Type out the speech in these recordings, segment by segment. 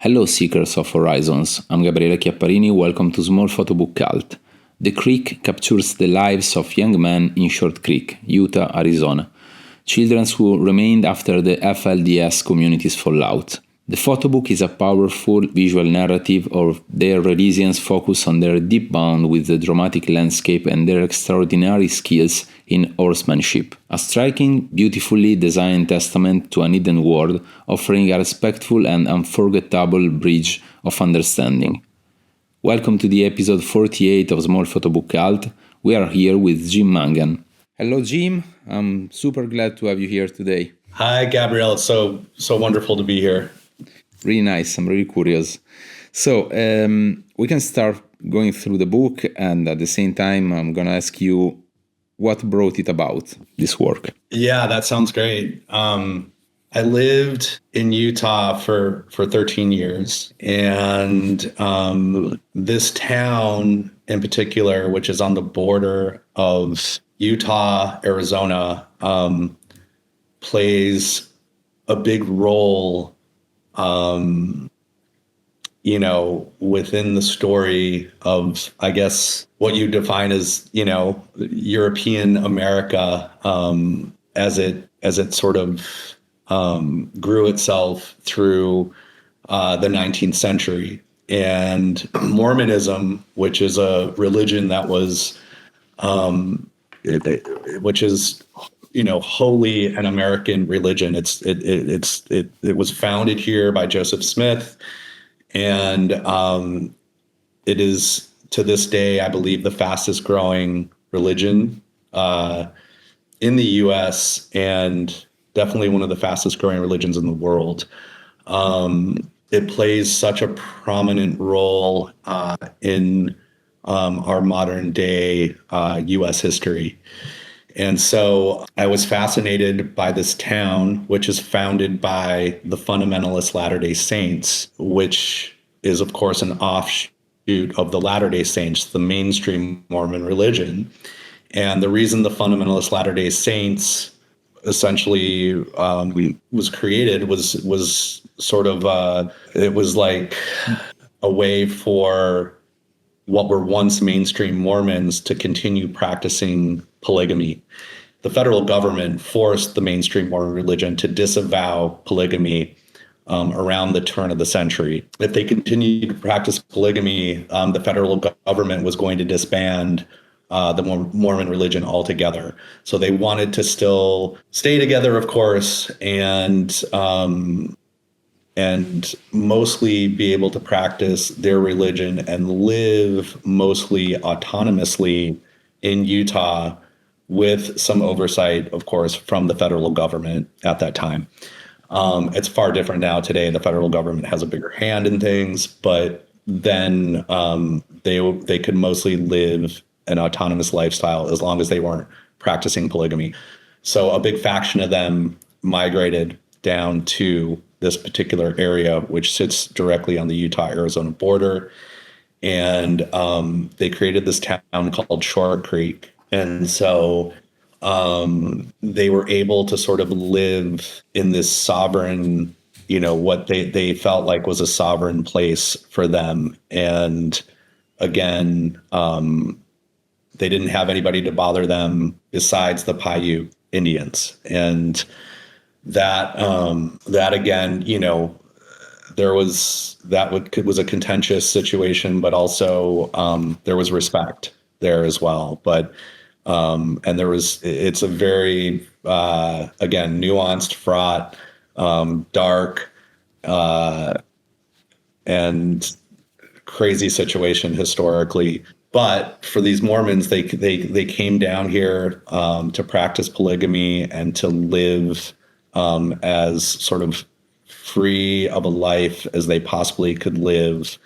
Hello, seekers of horizons. I'm Gabriele Chiapparini. Welcome to Small Photobook Cult. The Crick captures the lives of young men in Short Creek, Utah, Arizona. Children who remained after the FLDS community's fallout. The photobook is a powerful visual narrative of their resilience focused on their deep bond with the dramatic landscape and their extraordinary skills in horsemanship. A striking, beautifully designed testament to an hidden world, offering a respectful and unforgettable bridge of understanding. Welcome to the episode 48 of Small Photobook Cult. We are here with Jim Mangan. Hello, Jim. I'm super glad to have you here today. Hi, Gabrielle. It's so wonderful to be here. Really nice. I'm really curious. So we can start going through the book, and at the same time, I'm going to ask you what brought it about, this work. Yeah, that sounds great. I lived in Utah for 13 years, and this town in particular, which is on the border of Utah, Arizona, plays a big role within the story of, I guess, what you define as, European America, as it sort of grew itself through the 19th century. And Mormonism, which is a religion that was, which is, wholly an American religion. It was founded here by Joseph Smith, and it is to this day, I believe, the fastest growing religion in the U.S. and definitely one of the fastest growing religions in the world. It plays such a prominent role in our modern day U.S. history. And so I was fascinated by this town, which is founded by the fundamentalist Latter-day Saints, which is, of course, an offshoot of the Latter-day Saints, the mainstream Mormon religion. And the reason the fundamentalist Latter-day Saints essentially was created was sort of, it was like a way for what were once mainstream Mormons to continue practicing polygamy. The federal government forced the mainstream Mormon religion to disavow polygamy around the turn of the century. If they continued to practice polygamy, the federal government was going to disband the Mormon religion altogether. So they wanted to still stay together, of course, and mostly be able to practice their religion and live mostly autonomously in Utah with some oversight, of course, from the federal government at that time. It's far different now. Today, the federal government has a bigger hand in things, but then they could mostly live an autonomous lifestyle as long as they weren't practicing polygamy. So a big faction of them migrated down to this particular area, which sits directly on the Utah-Arizona border. And they created this town called Short Creek. And so they were able to sort of live in this sovereign, what they felt like was a sovereign place for them. And again, they didn't have anybody to bother them besides the Paiute Indians. And that again, was a contentious situation, but also there was respect there as well. But and it's a very again nuanced, fraught, dark, and crazy situation historically. But for these Mormons, they came down here to practice polygamy and to live as sort of free of a life as they possibly could live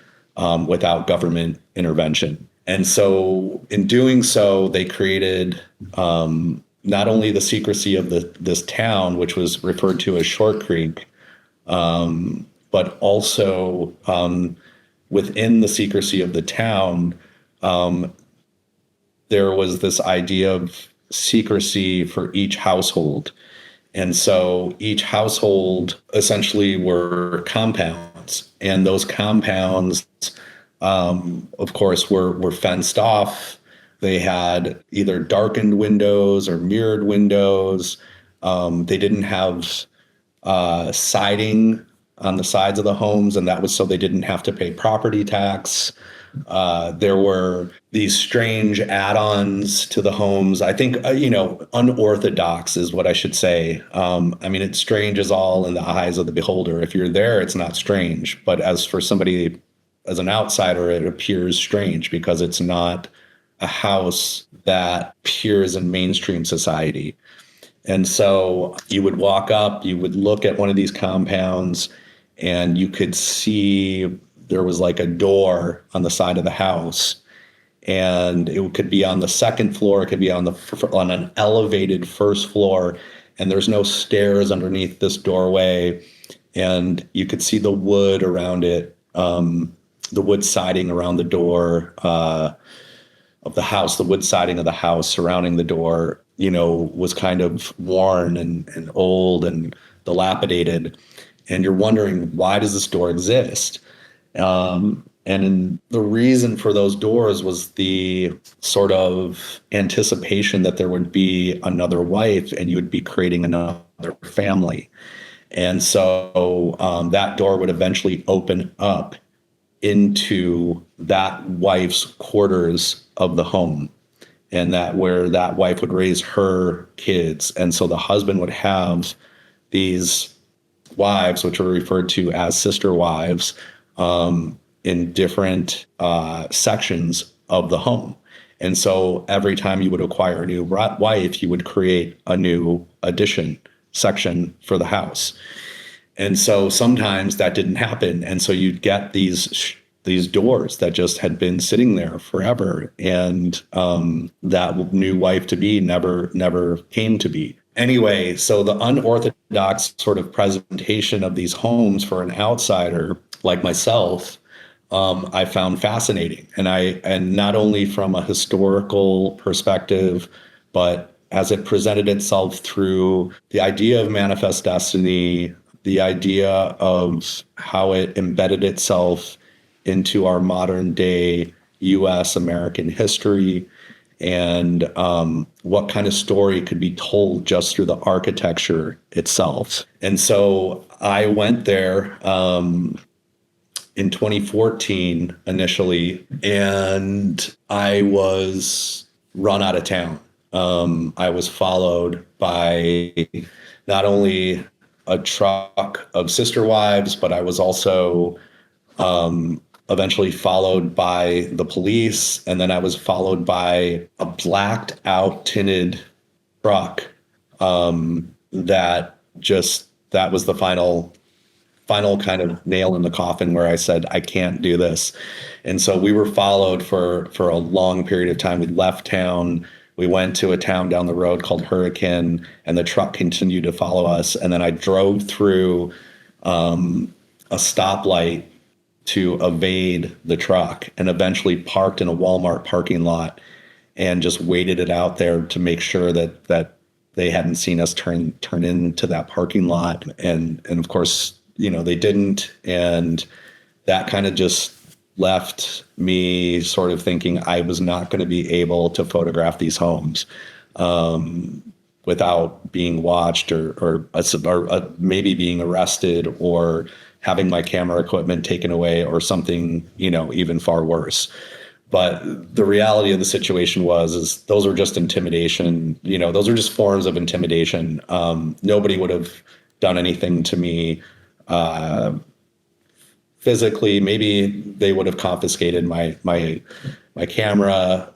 without government intervention. And so in doing so, they created not only the secrecy of this town, which was referred to as Short Creek, but also within the secrecy of the town, there was this idea of secrecy for each household. And so each household essentially were compounds. compounds. And those compounds, of course, were fenced off. They had either darkened windows or mirrored windows. They didn't have siding on the sides of the homes, and that was so they didn't have to pay property tax. There were these strange add-ons to the homes. I think, unorthodox is what I should say. It's strange as all in the eyes of the beholder. If you're there, it's not strange. But as for somebody, as an outsider, it appears strange because it's not a house that appears in mainstream society. And so you would walk up, you would look at one of these compounds, and you could see there was like a door on the side of the house, and it could be on the second floor, it could be on an elevated first floor, and there's no stairs underneath this doorway, and you could see the wood around it, the wood siding around the door of the house, the wood siding of the house surrounding the door, was kind of worn and old and dilapidated. And you're wondering, why does this door exist? And the reason for those doors was the sort of anticipation that there would be another wife and you would be creating another family. And so that door would eventually open up into that wife's quarters of the home, and that where that wife would raise her kids. And so the husband would have these wives, which were referred to as sister wives, in different sections of the home. And so every time you would acquire a new wife, you would create a new section for the house. And so sometimes that didn't happen. And so you'd get these doors that just had been sitting there forever. And that new wife to be never came to be. Anyway, so the unorthodox sort of presentation of these homes for an outsider like myself, I found fascinating. And not only from a historical perspective, but as it presented itself through the idea of manifest destiny, the idea of how it embedded itself into our modern day U.S. American history, and what kind of story could be told just through the architecture itself. And so I went there in 2014 initially, and I was run out of town. I was followed by not only a truck of sister wives, but I was also eventually followed by the police. And then I was followed by a blacked out tinted truck that was the final kind of nail in the coffin where I said, I can't do this. And so we were followed for a long period of time. We left town. We went to a town down the road called Hurricane, and the truck continued to follow us. And then I drove through a stoplight to evade the truck, and eventually parked in a Walmart parking lot and just waited it out there to make sure that they hadn't seen us turn into that parking lot. And of course, they didn't. And that kind of just left me sort of thinking I was not going to be able to photograph these homes without being watched or maybe being arrested or having my camera equipment taken away or something, even far worse. But the reality of the situation is those were just intimidation. Those are just forms of intimidation. Nobody would have done anything to me physically. Maybe they would have confiscated my camera,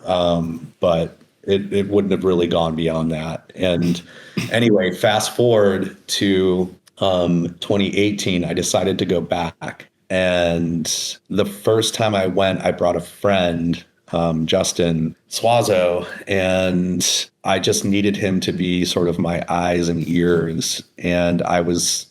but it wouldn't have really gone beyond that. And anyway, fast forward to 2018, I decided to go back. And the first time I went, I brought a friend, Justin Suazo, and I just needed him to be sort of my eyes and ears. And I was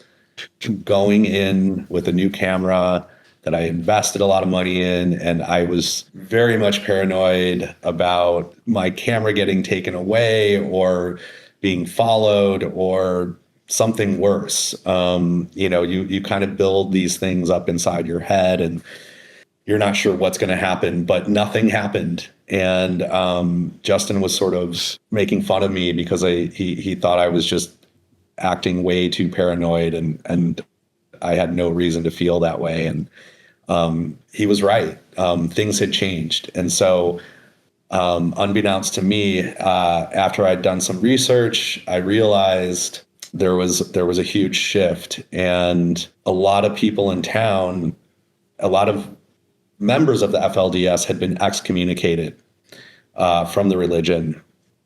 going in with a new camera that I invested a lot of money in, and I was very much paranoid about my camera getting taken away or being followed or something worse. You kind of build these things up inside your head, and you're not sure what's going to happen, but nothing happened. And Justin was sort of making fun of me because he thought I was just acting way too paranoid, and I had no reason to feel that way. And he was right. Things had changed. And so unbeknownst to me, after I'd done some research, I realized there was a huge shift, and a lot of people in town, a lot of members of the FLDS had been excommunicated from the religion,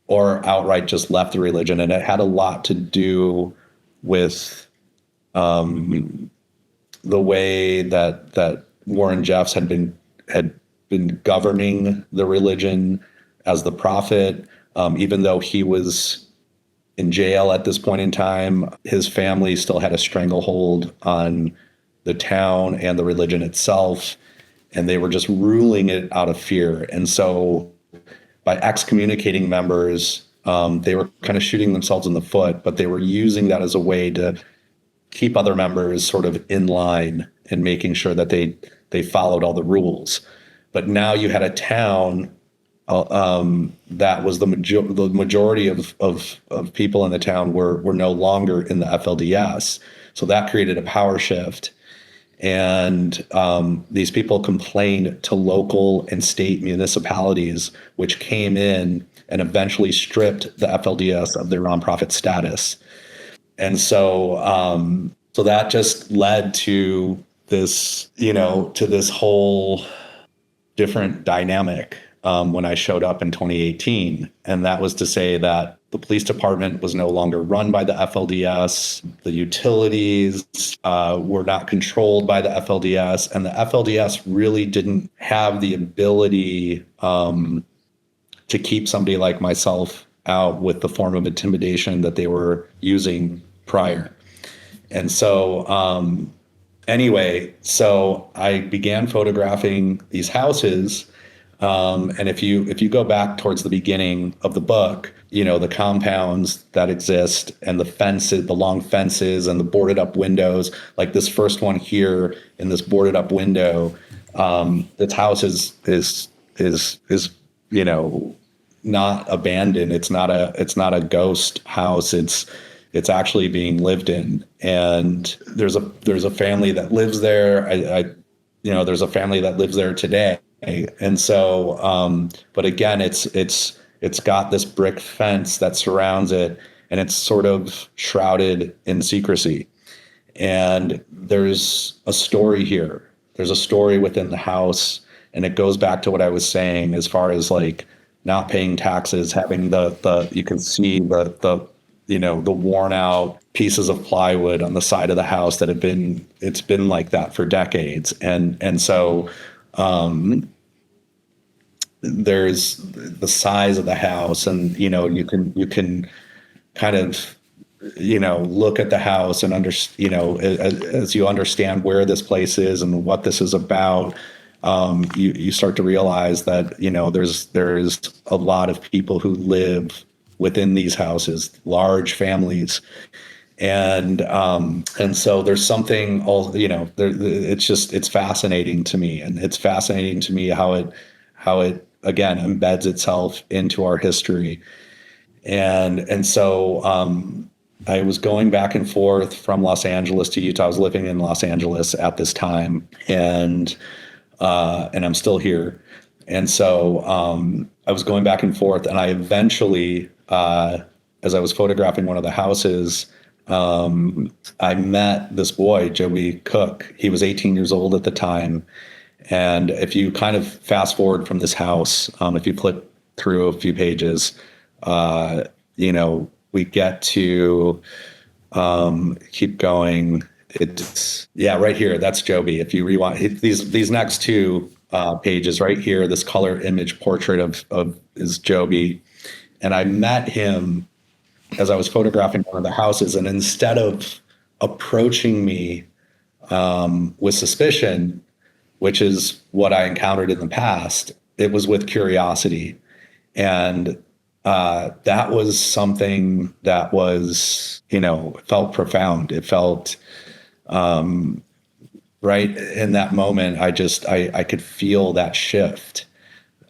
or outright just left the religion. And it had a lot to do with the way that Warren Jeffs had been governing the religion as the prophet. Even though he was in jail at this point in time, his family still had a stranglehold on the town and the religion itself, and they were just ruling it out of fear. And so by excommunicating members, they were kind of shooting themselves in the foot, but they were using that as a way to keep other members sort of in line and making sure that they followed all the rules. But now you had a town that was the majority of people in the town were no longer in the FLDS. So that created a power shift. And these people complained to local and state municipalities, which came in and eventually stripped the FLDS of their nonprofit status. And so so that just led to this, to this whole different dynamic when I showed up in 2018. And that was to say that the police department was no longer run by the FLDS. The utilities were not controlled by the FLDS. And the FLDS really didn't have the ability to keep somebody like myself out with the form of intimidation that they were using prior. And so anyway, so I began photographing these houses. And if you go back towards the beginning of the book, the compounds that exist and the fences, the long fences and the boarded up windows, like this first one here in this boarded up window, this house is not abandoned. It's not a ghost house. It's actually being lived in. And there's a family that lives there. There's a family that lives there today. And so, but again, it's got this brick fence that surrounds it, and it's sort of shrouded in secrecy. And there's a story here. There's a story within the house, and it goes back to what I was saying as far as like not paying taxes, having the you can see the worn out pieces of plywood on the side of the house that it's been like that for decades. And so there's the size of the house, and you can kind of look at the house and as you understand where this place is and what this is about, you start to realize that there's a lot of people who live within these houses, large families. And so there's something it's fascinating to me, and it's fascinating to me how it again embeds itself into our history. And so I was going back and forth from Los Angeles to Utah. I was living in Los Angeles at this time, and I'm still here. And so I was going back and forth, and I eventually, as I was photographing one of the houses, I met this boy, Joey Cook. He was 18 years old at the time. And if you kind of fast forward from this house, if you flip through a few pages, we get to keep going. It's right here. That's Joby. If you rewind these next two pages right here, this color image portrait of is Joby. And I met him as I was photographing one of the houses. And instead of approaching me with suspicion, which is what I encountered in the past, it was with curiosity. And that was something that was, felt profound. It felt, right in that moment, I could feel that shift.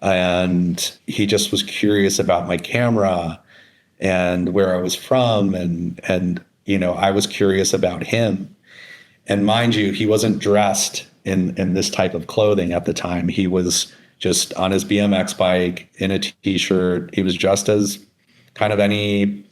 And he just was curious about my camera and where I was from. And I was curious about him. And mind you, he wasn't dressed in this type of clothing at the time. He was just on his BMX bike in a t-shirt. He was dressed as kind of any,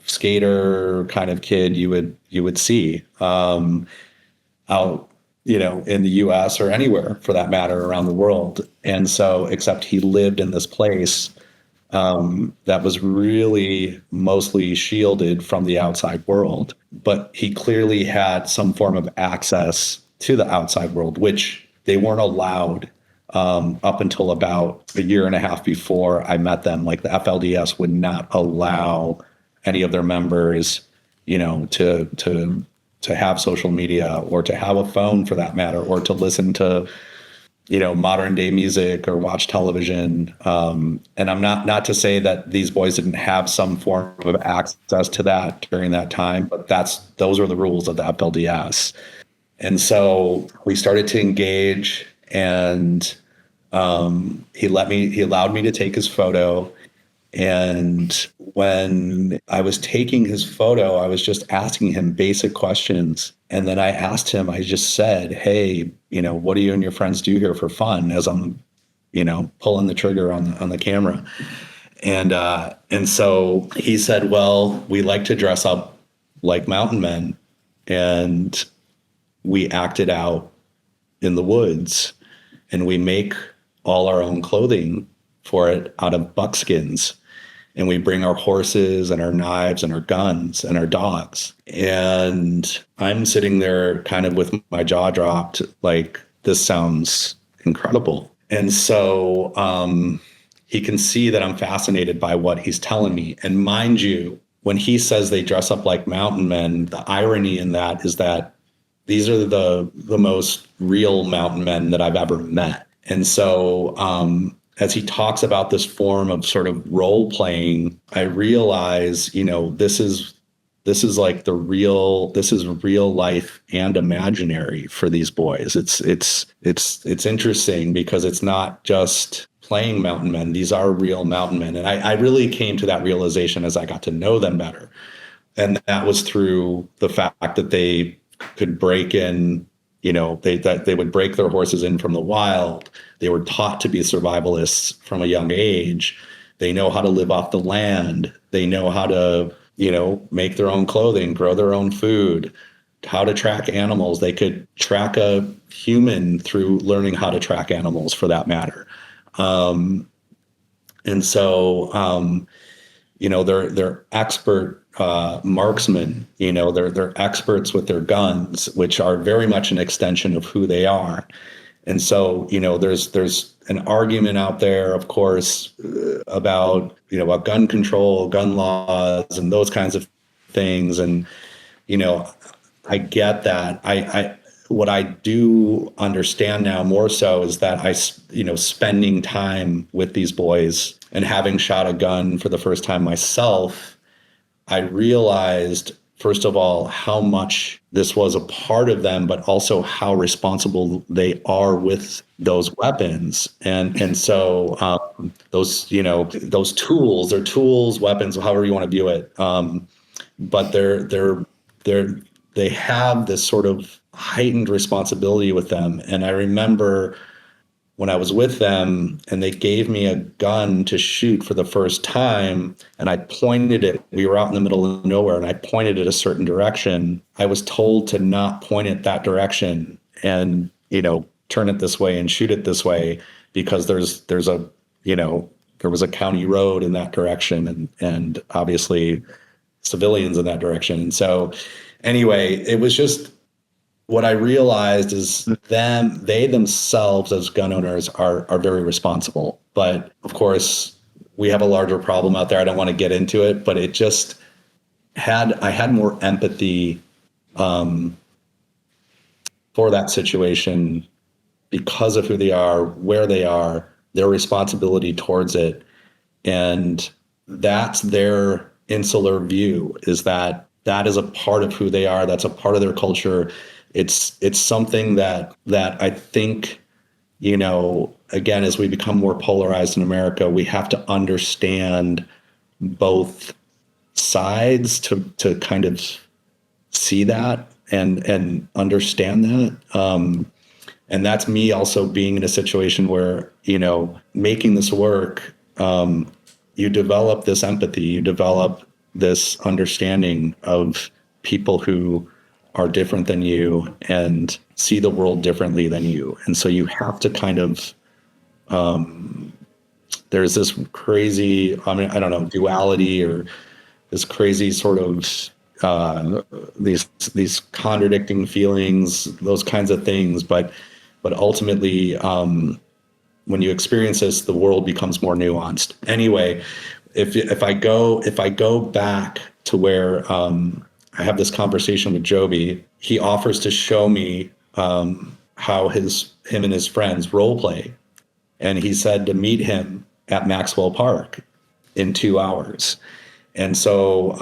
skater kind of kid you would see out, in the US or anywhere for that matter around the world. And so, except he lived in this place that was really mostly shielded from the outside world. But he clearly had some form of access to the outside world, which they weren't allowed up until about a year and a half before I met them. Like the FLDS would not allow any of their members, to have social media or to have a phone for that matter, or to listen to modern day music or watch television. And I'm not to say that these boys didn't have some form of access to that during that time, but those are the rules of the FLDS. And so we started to engage, and he allowed me to take his photo. And when I was taking his photo, I was just asking him basic questions. And then I asked him, I just said, hey, what do you and your friends do here for fun, as I'm, pulling the trigger on the camera. And so he said, well, we like to dress up like mountain men, and we act it out in the woods, and we make all our own clothing for it out of buckskins. And we bring our horses and our knives and our guns and our dogs. And I'm sitting there kind of with my jaw dropped, like, this sounds incredible. And so he can see that I'm fascinated by what he's telling me. And mind you, when he says they dress up like mountain men, the irony in that is that these are the most real mountain men that I've ever met. And so as he talks about this form of sort of role playing, I realize, this is like this is real life and imaginary for these boys. It's interesting because it's not just playing mountain men. These are real mountain men. And I really came to that realization as I got to know them better. And that was through the fact that they could break in, they would break their horses in from the wild. They were taught to be survivalists from a young age. They know how to live off the land. They know how to, make their own clothing, grow their own food, how to track animals. They could track a human through learning how to track animals, for that matter. And so, they're expert marksmen. They're experts with their guns, which are very much an extension of who they are. And so, there's an argument out there, of course, about gun control, gun laws, and those kinds of things. And, I get that. What I do understand now more so is that spending time with these boys and having shot a gun for the first time myself, I realized, first of all, how much this was a part of them, but also how responsible they are with those weapons. And so those tools, they're tools, weapons, however you want to view it. But they have this sort of heightened responsibility with them. And I remember when I was with them and they gave me a gun to shoot for the first time, and I pointed it, we were out in the middle of nowhere, and I pointed it a certain direction. I was told to not point it that direction and, turn it this way and shoot it this way, because there was a county road in that direction and obviously civilians in that direction. And so anyway, it was just, what I realized is they themselves as gun owners are very responsible. But of course, we have a larger problem out there. I don't want to get into it, but it just I had more empathy for that situation because of who they are, where they are, their responsibility towards it. And that's their insular view, is that is a part of who they are. That's a part of their culture. It's something that I think, again, as we become more polarized in America, we have to understand both sides to kind of see that and understand that. And that's me also being in a situation where, making this work, you develop this empathy, you develop this understanding of people who are different than you and see the world differently than you. And so you have to kind of, there's this crazy, I don't know, duality, or this crazy sort of, these contradicting feelings, those kinds of things. But ultimately, when you experience this, the world becomes more nuanced. Anyway, if I go back to where I have this conversation with Joby, he offers to show me how him and his friends role play, and he said to meet him at Maxwell Park in 2 hours. And so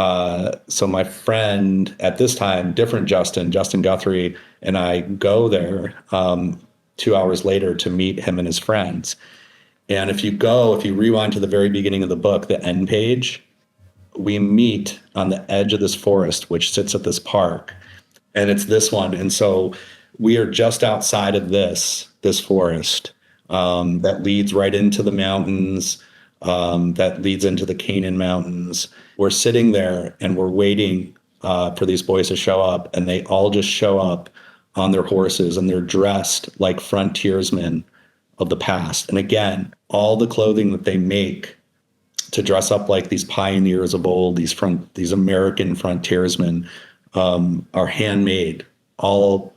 my friend at this time, different Justin Guthrie, and I go there 2 hours later to meet him and his friends. And if you rewind to the very beginning of the book, the end page, we meet on the edge of this forest, which sits at this park. And it's this one. And so we are just outside of this forest that leads right into the mountains, that leads into the Canaan Mountains. We're sitting there and we're waiting for these boys to show up, and they all just show up on their horses, and they're dressed like frontiersmen of the past. And again, all the clothing that they make to dress up like these pioneers of old, these American frontiersmen, are handmade, all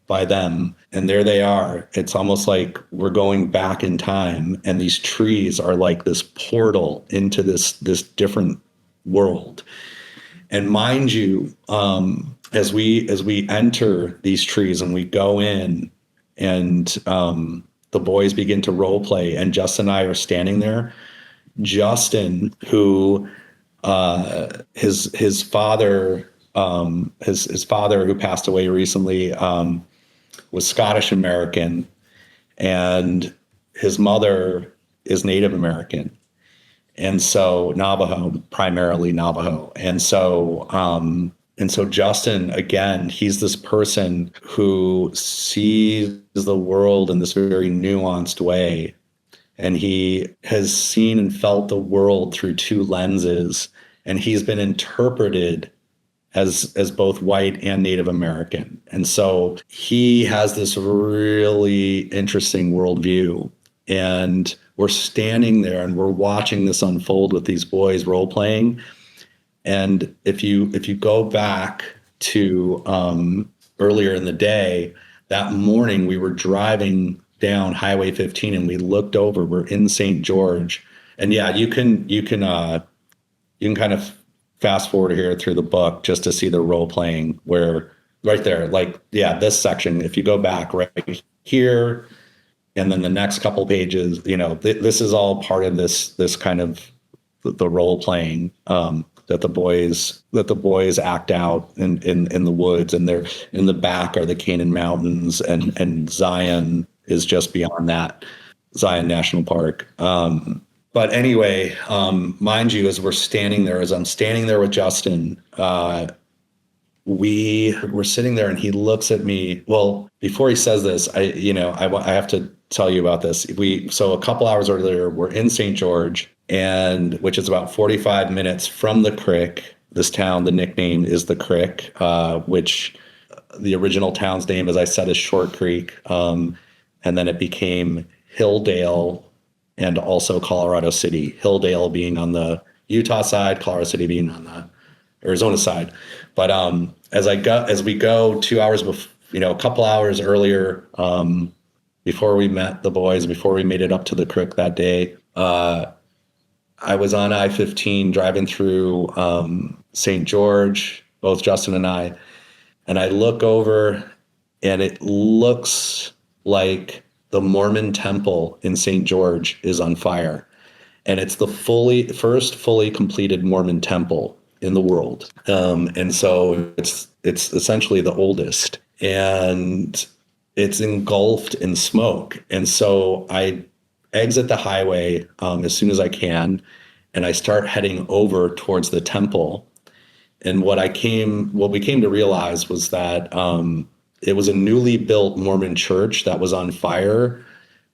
by them. And there they are. It's almost like we're going back in time, and these trees are like this portal into this different world. And mind you, as we enter these trees and we go in, and the boys begin to role play, and Justin and I are standing there. Justin, who his father who passed away recently, was Scottish American, and his mother is Native American. And so primarily Navajo. And so Justin, again, he's this person who sees the world in this very nuanced way. And he has seen and felt the world through two lenses. And he's been interpreted as both white and Native American. And so he has this really interesting worldview. And we're standing there and we're watching this unfold with these boys role playing. And if you go back to earlier in the day, that morning we were driving down Highway 15 and we looked over. We're in St. George, and yeah, you can kind of fast forward here through the book just to see the role playing, where right there, like, yeah, this section, if you go back right here, and then the next couple pages, this is all part of this kind of the role playing that the boys act out in the woods, and they're in the back are the Canaan Mountains, and Zion is just beyond that, Zion National Park. But anyway, mind you, as I'm standing there with Justin, we were sitting there and he looks at me. Well, before he says this, I have to tell you about this. So a couple hours earlier, we're in St. George, and which is about 45 minutes from the Crick. This town, the nickname is the Crick, which the original town's name, as I said, is Short Creek. And then it became Hilldale and also Colorado City. Hilldale being on the Utah side, Colorado City being on the Arizona side. But as we go 2 hours a couple hours earlier, before we met the boys, before we made it up to the Crick that day, I was on I-15 driving through St. George, both Justin and I look over, and it looks like the Mormon temple in St. George is on fire. and it's the first fully completed Mormon temple in the world. And so it's essentially the oldest, and it's engulfed in smoke. And so I exit the highway as soon as I can, and I start heading over towards the temple. And what we came to realize was that it was a newly built Mormon church that was on fire,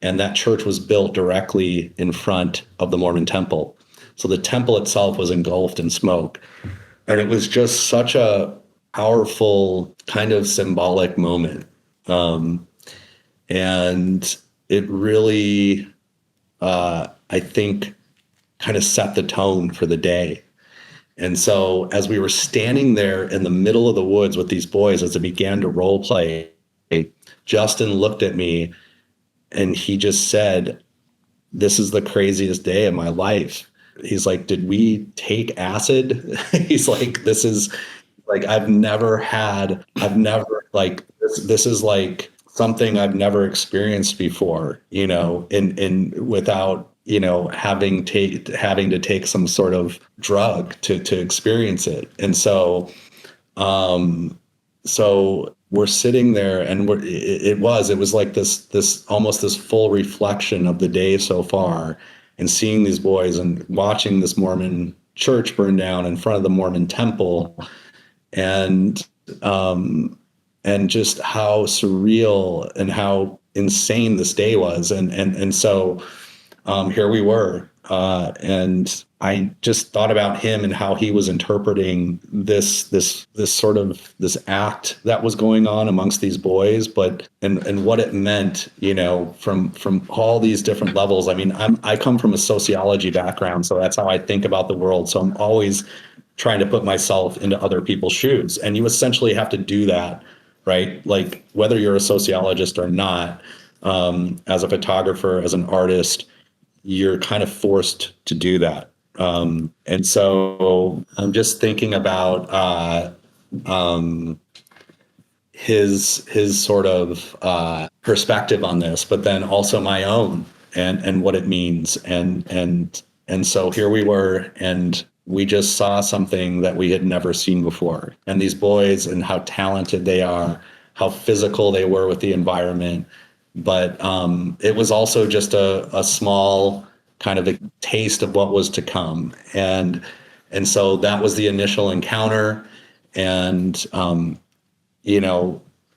and that church was built directly in front of the Mormon temple. So the temple itself was engulfed in smoke. And it was just such a powerful kind of symbolic moment. And it really, I think, kind of set the tone for the day. And so as we were standing there in the middle of the woods with these boys, as it began to role play, Justin looked at me and he just said, "This is the craziest day of my life." He's like, "Did we take acid?" He's like, "This is like, this is like something I've never experienced before, in without, having to take some sort of drug to experience it." And so, so we're sitting there, and it was like this almost this full reflection of the day so far, and seeing these boys and watching this Mormon church burn down in front of the Mormon temple, and just how surreal and how insane this day was. And so here we were, and I just thought about him and how he was interpreting this sort of this act that was going on amongst these boys, but and what it meant, from all these different levels. I mean, I come from a sociology background, so that's how I think about the world. So I'm always trying to put myself into other people's shoes, and you essentially have to do that, right? Like, whether you're a sociologist or not, as a photographer, as an artist, you're kind of forced to do that. And so I'm just thinking about his sort of perspective on this, but then also my own, and what it means. And so here we were, and we just saw something that we had never seen before. And these boys, and how talented they are, how physical they were with the environment. But it was also just a small kind of a taste of what was to come. And so that was the initial encounter. And,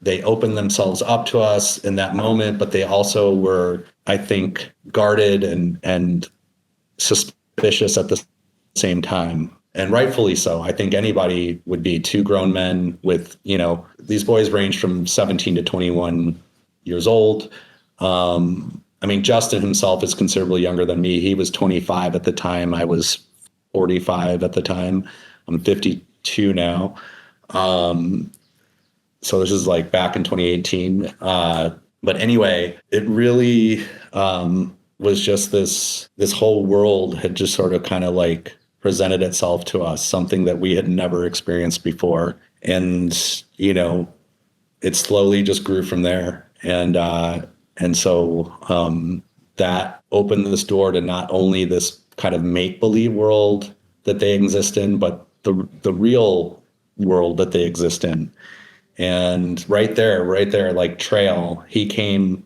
they opened themselves up to us in that moment, but they also were, I think, guarded and suspicious at the same time. And rightfully so. I think anybody would be. Two grown men with, these boys ranged from 17 to 21 years old. I mean, Justin himself is considerably younger than me. He was 25 at the time. I was 45 at the time. I'm 52 now. So this is like back in 2018. But anyway, it really was just this whole world had just sort of kind of like presented itself to us, something that we had never experienced before. And, it slowly just grew from there. And so that opened this door to not only this kind of make-believe world that they exist in, but the real world that they exist in. And right there, like Trail, he came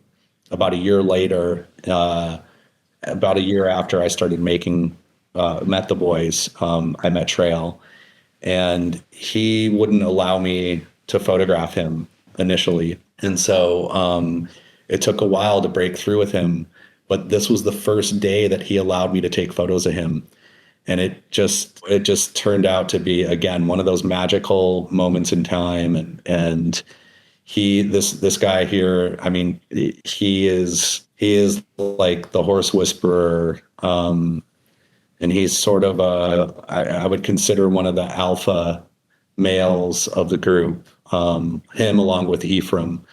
about a year later, about a year after I started met the boys. I met Trail, and he wouldn't allow me to photograph him initially. And so it took a while to break through with him, but this was the first day that he allowed me to take photos of him. And it just turned out to be, again, one of those magical moments in time. And this guy here, I mean, he is like the horse whisperer. And he's sort of I would consider one of the alpha males of the group. Him along with Ephraim.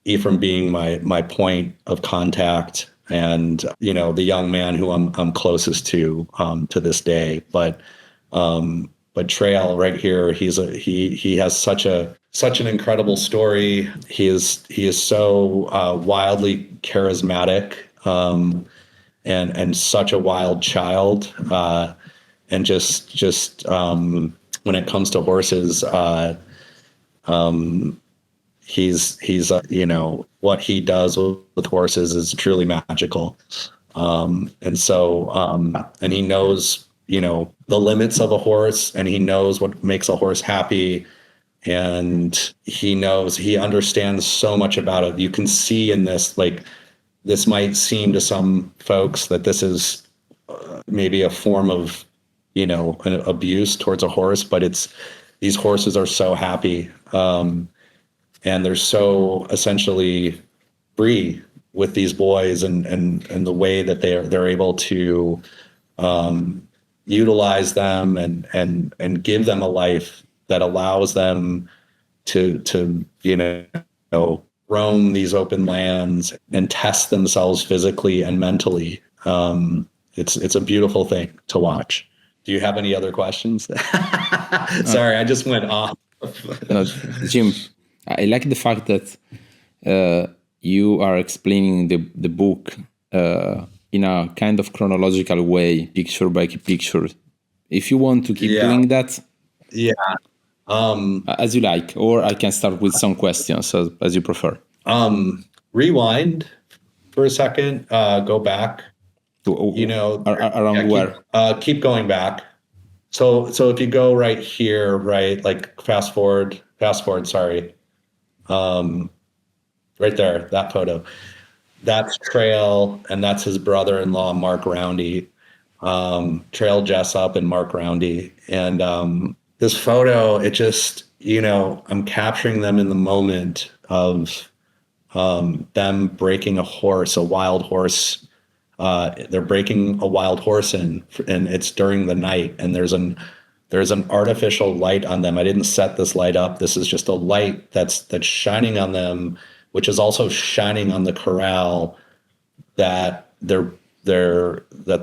Ephraim being my point of contact, and the young man who I'm closest to this day. But Trail right here, he has such an incredible story. He is so wildly charismatic, and such a wild child. And just when it comes to horses, he's what he does with horses is truly magical. And he knows, the limits of a horse, and he knows what makes a horse happy. And he understands so much about it. You can see in this, like, this might seem to some folks that this is maybe a form of, an abuse towards a horse, but these horses are so happy. And they're so essentially free with these boys, and the way that they're able to utilize them and give them a life that allows them to roam these open lands and test themselves physically and mentally. It's a beautiful thing to watch. Do you have any other questions? Sorry, I just went off. Jim, I like the fact that you are explaining the book in a kind of chronological way, picture by picture. If you want to keep doing that, as you like, or I can start with some questions as you prefer. Rewind for a second. Go back. Around where? Keep going back. So if you go right here, right, like fast forward. Sorry. Right there, that photo. That's Trail, and that's his brother-in-law, Mark Roundy. Trail Jessup and Mark Roundy. And this photo, it just, I'm capturing them in the moment of them breaking a wild horse. They're breaking a wild horse and it's during the night, and there's an artificial light on them. I didn't set this light up. This is just a light that's shining on them, which is also shining on the corral that the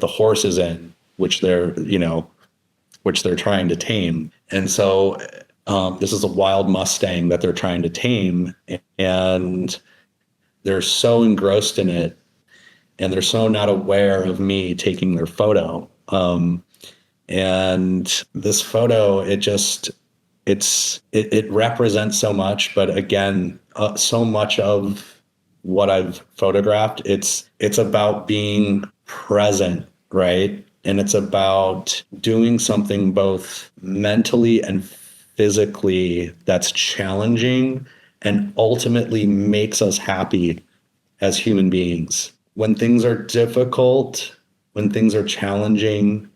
horse is in, which they're trying to tame. And so this is a wild Mustang that they're trying to tame, and they're so engrossed in it, and they're so not aware of me taking their photo. And this photo, it represents so much, but again, so much of what I've photographed, it's about being present, right? And it's about doing something both mentally and physically that's challenging and ultimately makes us happy as human beings. When things are difficult, when things are challenging,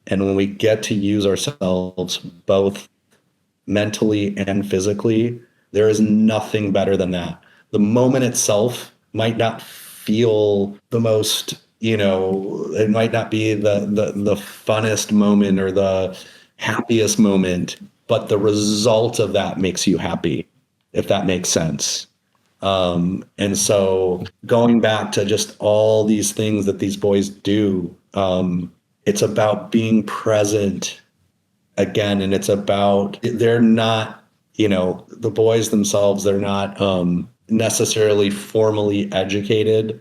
and when we get to use ourselves both mentally and physically, there is nothing better than that. The moment itself might not feel the most, it might not be the funnest moment or the happiest moment, but the result of that makes you happy, if that makes sense. And so going back to just all these things that these boys do, it's about being present again. And it's about, they're not, the boys themselves, they're not necessarily formally educated,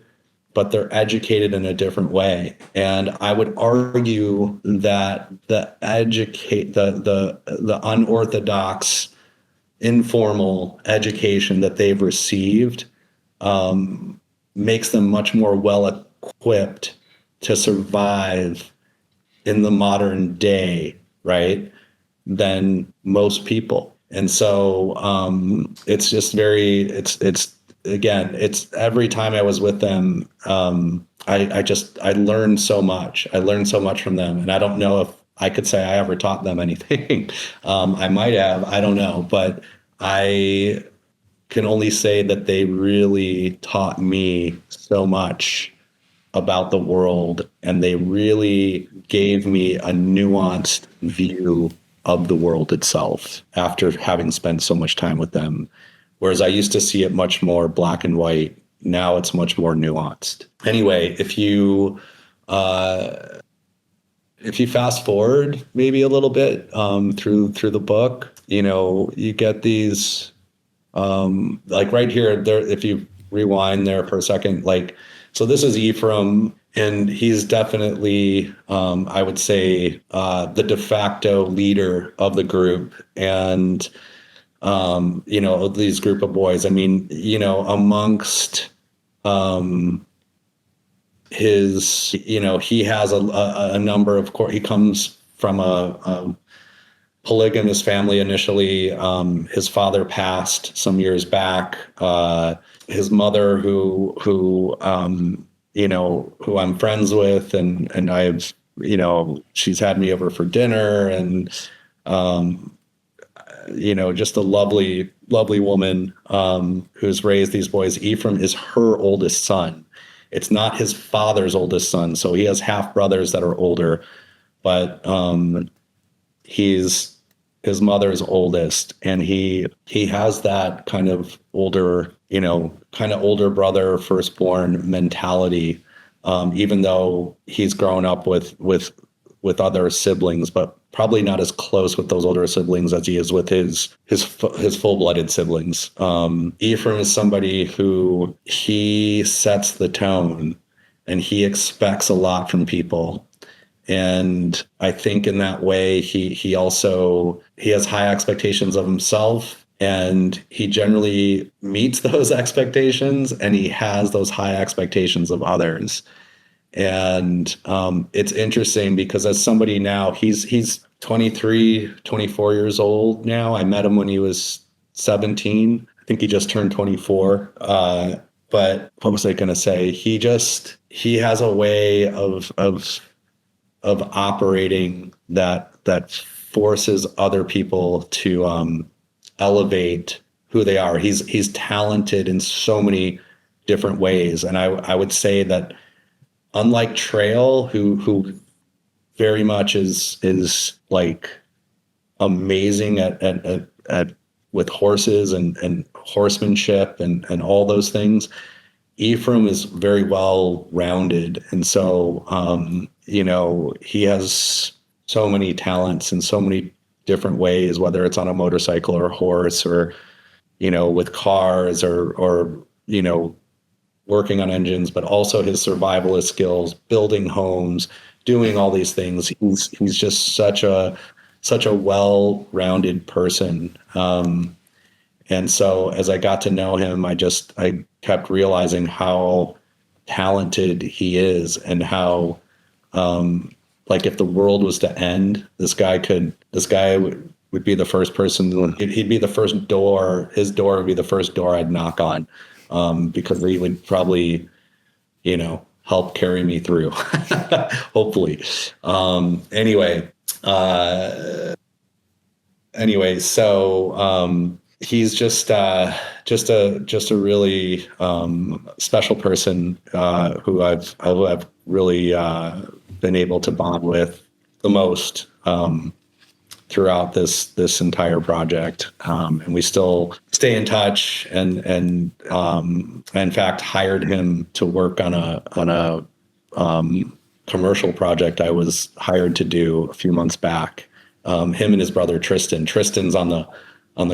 but they're educated in a different way. And I would argue that the unorthodox, informal education that they've received makes them much more well equipped to survive in the modern day, right, than most people. And so it's just it's every time I was with them, I learned so much. I learned so much from them. And I don't know if I could say I ever taught them anything. I might have, I don't know, but I can only say that they really taught me so much about the world, and they really gave me a nuanced view of the world itself after having spent so much time with them. Whereas I used to see it much more black and white. Now it's much more nuanced. Anyway, if you fast forward maybe a little bit through the book, you get these like right here, there, if you rewind there for a second, like So this is Ephraim, and he's definitely, I would say, the de facto leader of the group. And, these group of boys, I mean, amongst his, he has a number of, he comes from a polygamous family initially. His father passed some years back. His mother, who I'm friends with, and I've, she's had me over for dinner, and just a lovely, lovely woman who's raised these boys. Ephraim is her oldest son. It's not his father's oldest son, so he has half brothers that are older, but he's his mother's oldest, and he has that kind of older brother, firstborn mentality, even though he's grown up with other siblings, but probably not as close with those older siblings as he is with his full-blooded siblings. Ephraim is somebody who, he sets the tone, and he expects a lot from people. And I think in that way, he has high expectations of himself, and he generally meets those expectations, and he has those high expectations of others. And it's interesting because as somebody now, he's 23, 24 years old now. I met him when he was 17. I think he just turned 24. But what was I going to say? He has a way of operating that forces other people to elevate who they are. He's talented in so many different ways, and I would say that unlike Trail, who very much is like amazing at with horses and horsemanship and all those things, Ephraim is very well rounded. And so, he has so many talents in so many different ways, whether it's on a motorcycle or a horse or, with cars or working on engines, but also his survivalist skills, building homes, doing all these things. He's just such a well-rounded person. And so as I got to know him, I kept realizing how talented he is, and how, like, if the world was to end, this guy would be the first person. He'd be the first door. His door would be the first door I'd knock on, because he would probably, help carry me through, hopefully. So he's just a really special person who I've really been able to bond with the most throughout this entire project, and we still stay in touch. And I in fact hired him to work on a commercial project I was hired to do a few months back. Him and his brother Tristan. Tristan's on the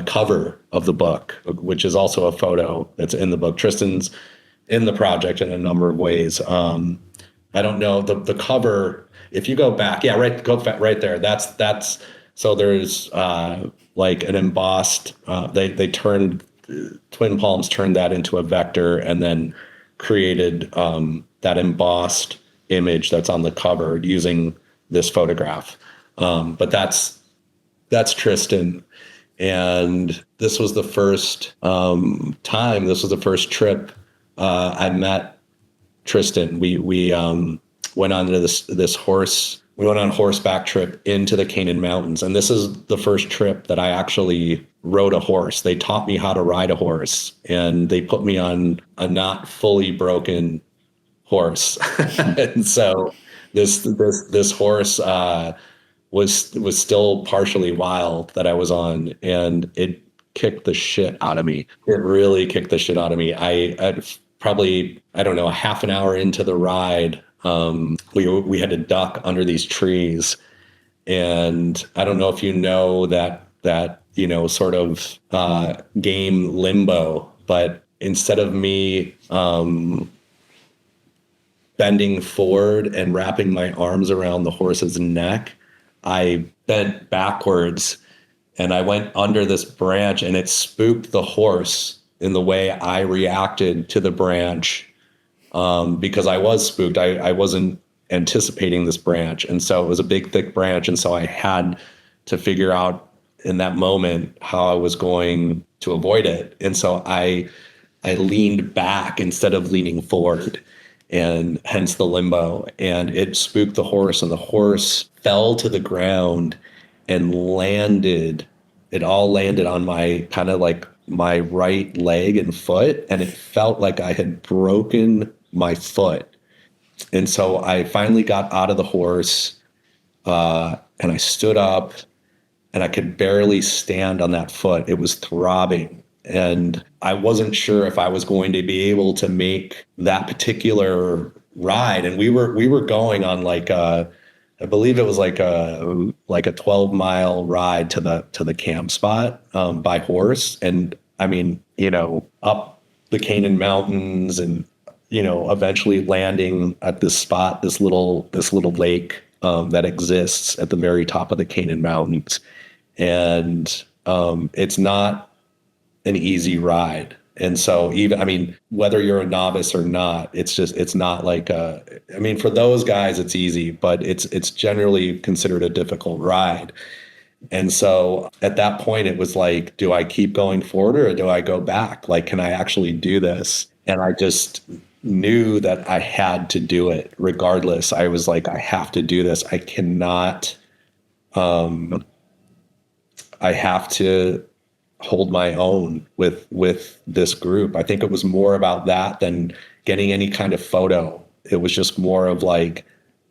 cover of the book, which is also a photo that's in the book. Tristan's in the project in a number of ways. I don't know the cover. If you go back, go right there. That's so there's like an embossed. They turned Twin Palms turned that into a vector and then created that embossed image that's on the cover using this photograph. But that's Tristan. And this was the first time. This was the first trip I met Tristan. We went on to this horse. We went on a horseback trip into the Canaan Mountains, and this is the first trip that I actually rode a horse. They taught me how to ride a horse, and they put me on a not fully broken horse. And so this horse was still partially wild that I was on, and it kicked the shit out of me. It really kicked the shit out of me. I probably, I don't know, a half an hour into the ride, we had to duck under these trees. And I don't know if you know that sort of game Limbo, but instead of me bending forward and wrapping my arms around the horse's neck, I bent backwards and I went under this branch, and it spooked the horse in the way I reacted to the branch, because I was spooked. I wasn't anticipating this branch. And so it was a big, thick branch. And so I had to figure out in that moment how I was going to avoid it. And so I leaned back instead of leaning forward, and hence the limbo. And it spooked the horse, and the horse fell to the ground and landed. It all landed on my kind of like my right leg and foot, and it felt like I had broken my foot. And so I finally got out of the horse, and I stood up, and I could barely stand on that foot. It was throbbing. And I wasn't sure if I was going to be able to make that particular ride. And we were going on like I believe it was like a 12-mile ride to the camp spot, by horse. And I mean, up the Canaan Mountains, and eventually landing at this spot, this little lake that exists at the very top of the Canaan Mountains. And it's not an easy ride. And so whether you're a novice or not, it's not like for those guys, it's easy, but it's generally considered a difficult ride. And so at that point, it was like, do I keep going forward or do I go back? Like, can I actually do this? And I just knew that I had to do it regardless. I was like, I have to do this. I cannot, I have to hold my own with this group. I think it was more about that than getting any kind of photo. It was just more of like,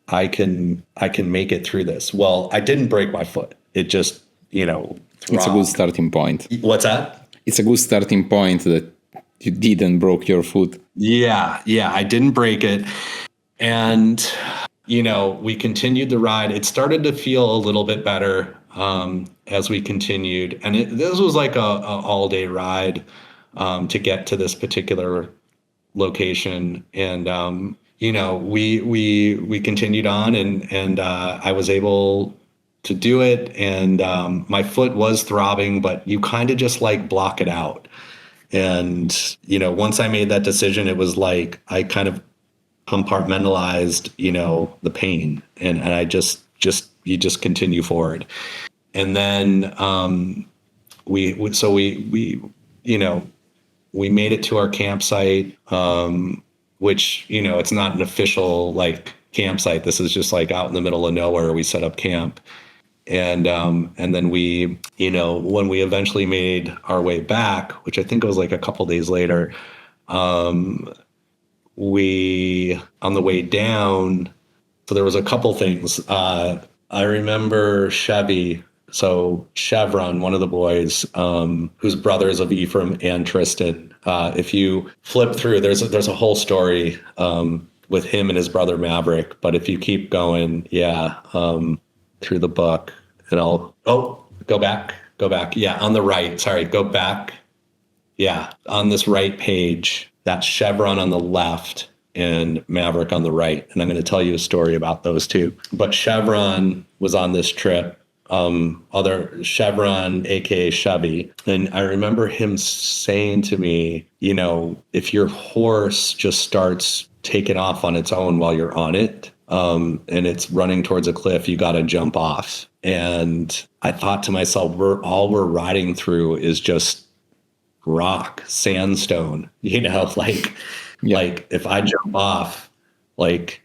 I can make it through this. Well, I didn't break my foot. It just, it's a good starting point. What's that? It's a good starting point that you didn't broke your foot. Yeah, I didn't break it. And, we continued the ride. It started to feel a little bit better as we continued. And this was like a all-day ride to get to this particular location. And, we continued on, and I was able to do it. And my foot was throbbing, but you kind of just like block it out. And, once I made that decision, it was like I kind of compartmentalized, the pain, and I you just continue forward. And then we made it to our campsite, which, it's not an official like campsite. This is just like out in the middle of nowhere. We set up camp. And then we, when we eventually made our way back, which I think it was like a couple days later, we, on the way down, so there was a couple things. I remember Chevron, one of the boys, whose brothers of Ephraim and Tristan. If you flip through, there's a whole story with him and his brother Maverick. But if you keep going, through the book, and go back. Yeah, on the right. Sorry, go back. Yeah, on this right page, that's Chevron on the left and Maverick on the right. And I'm going to tell you a story about those two. But Chevron was on this trip, other Chevron, aka Chevy. And I remember him saying to me, if your horse just starts taking off on its own while you're on it, and it's running towards a cliff, you got to jump off. And I thought to myself, all we're riding through is just rock, sandstone, like if I jump off, like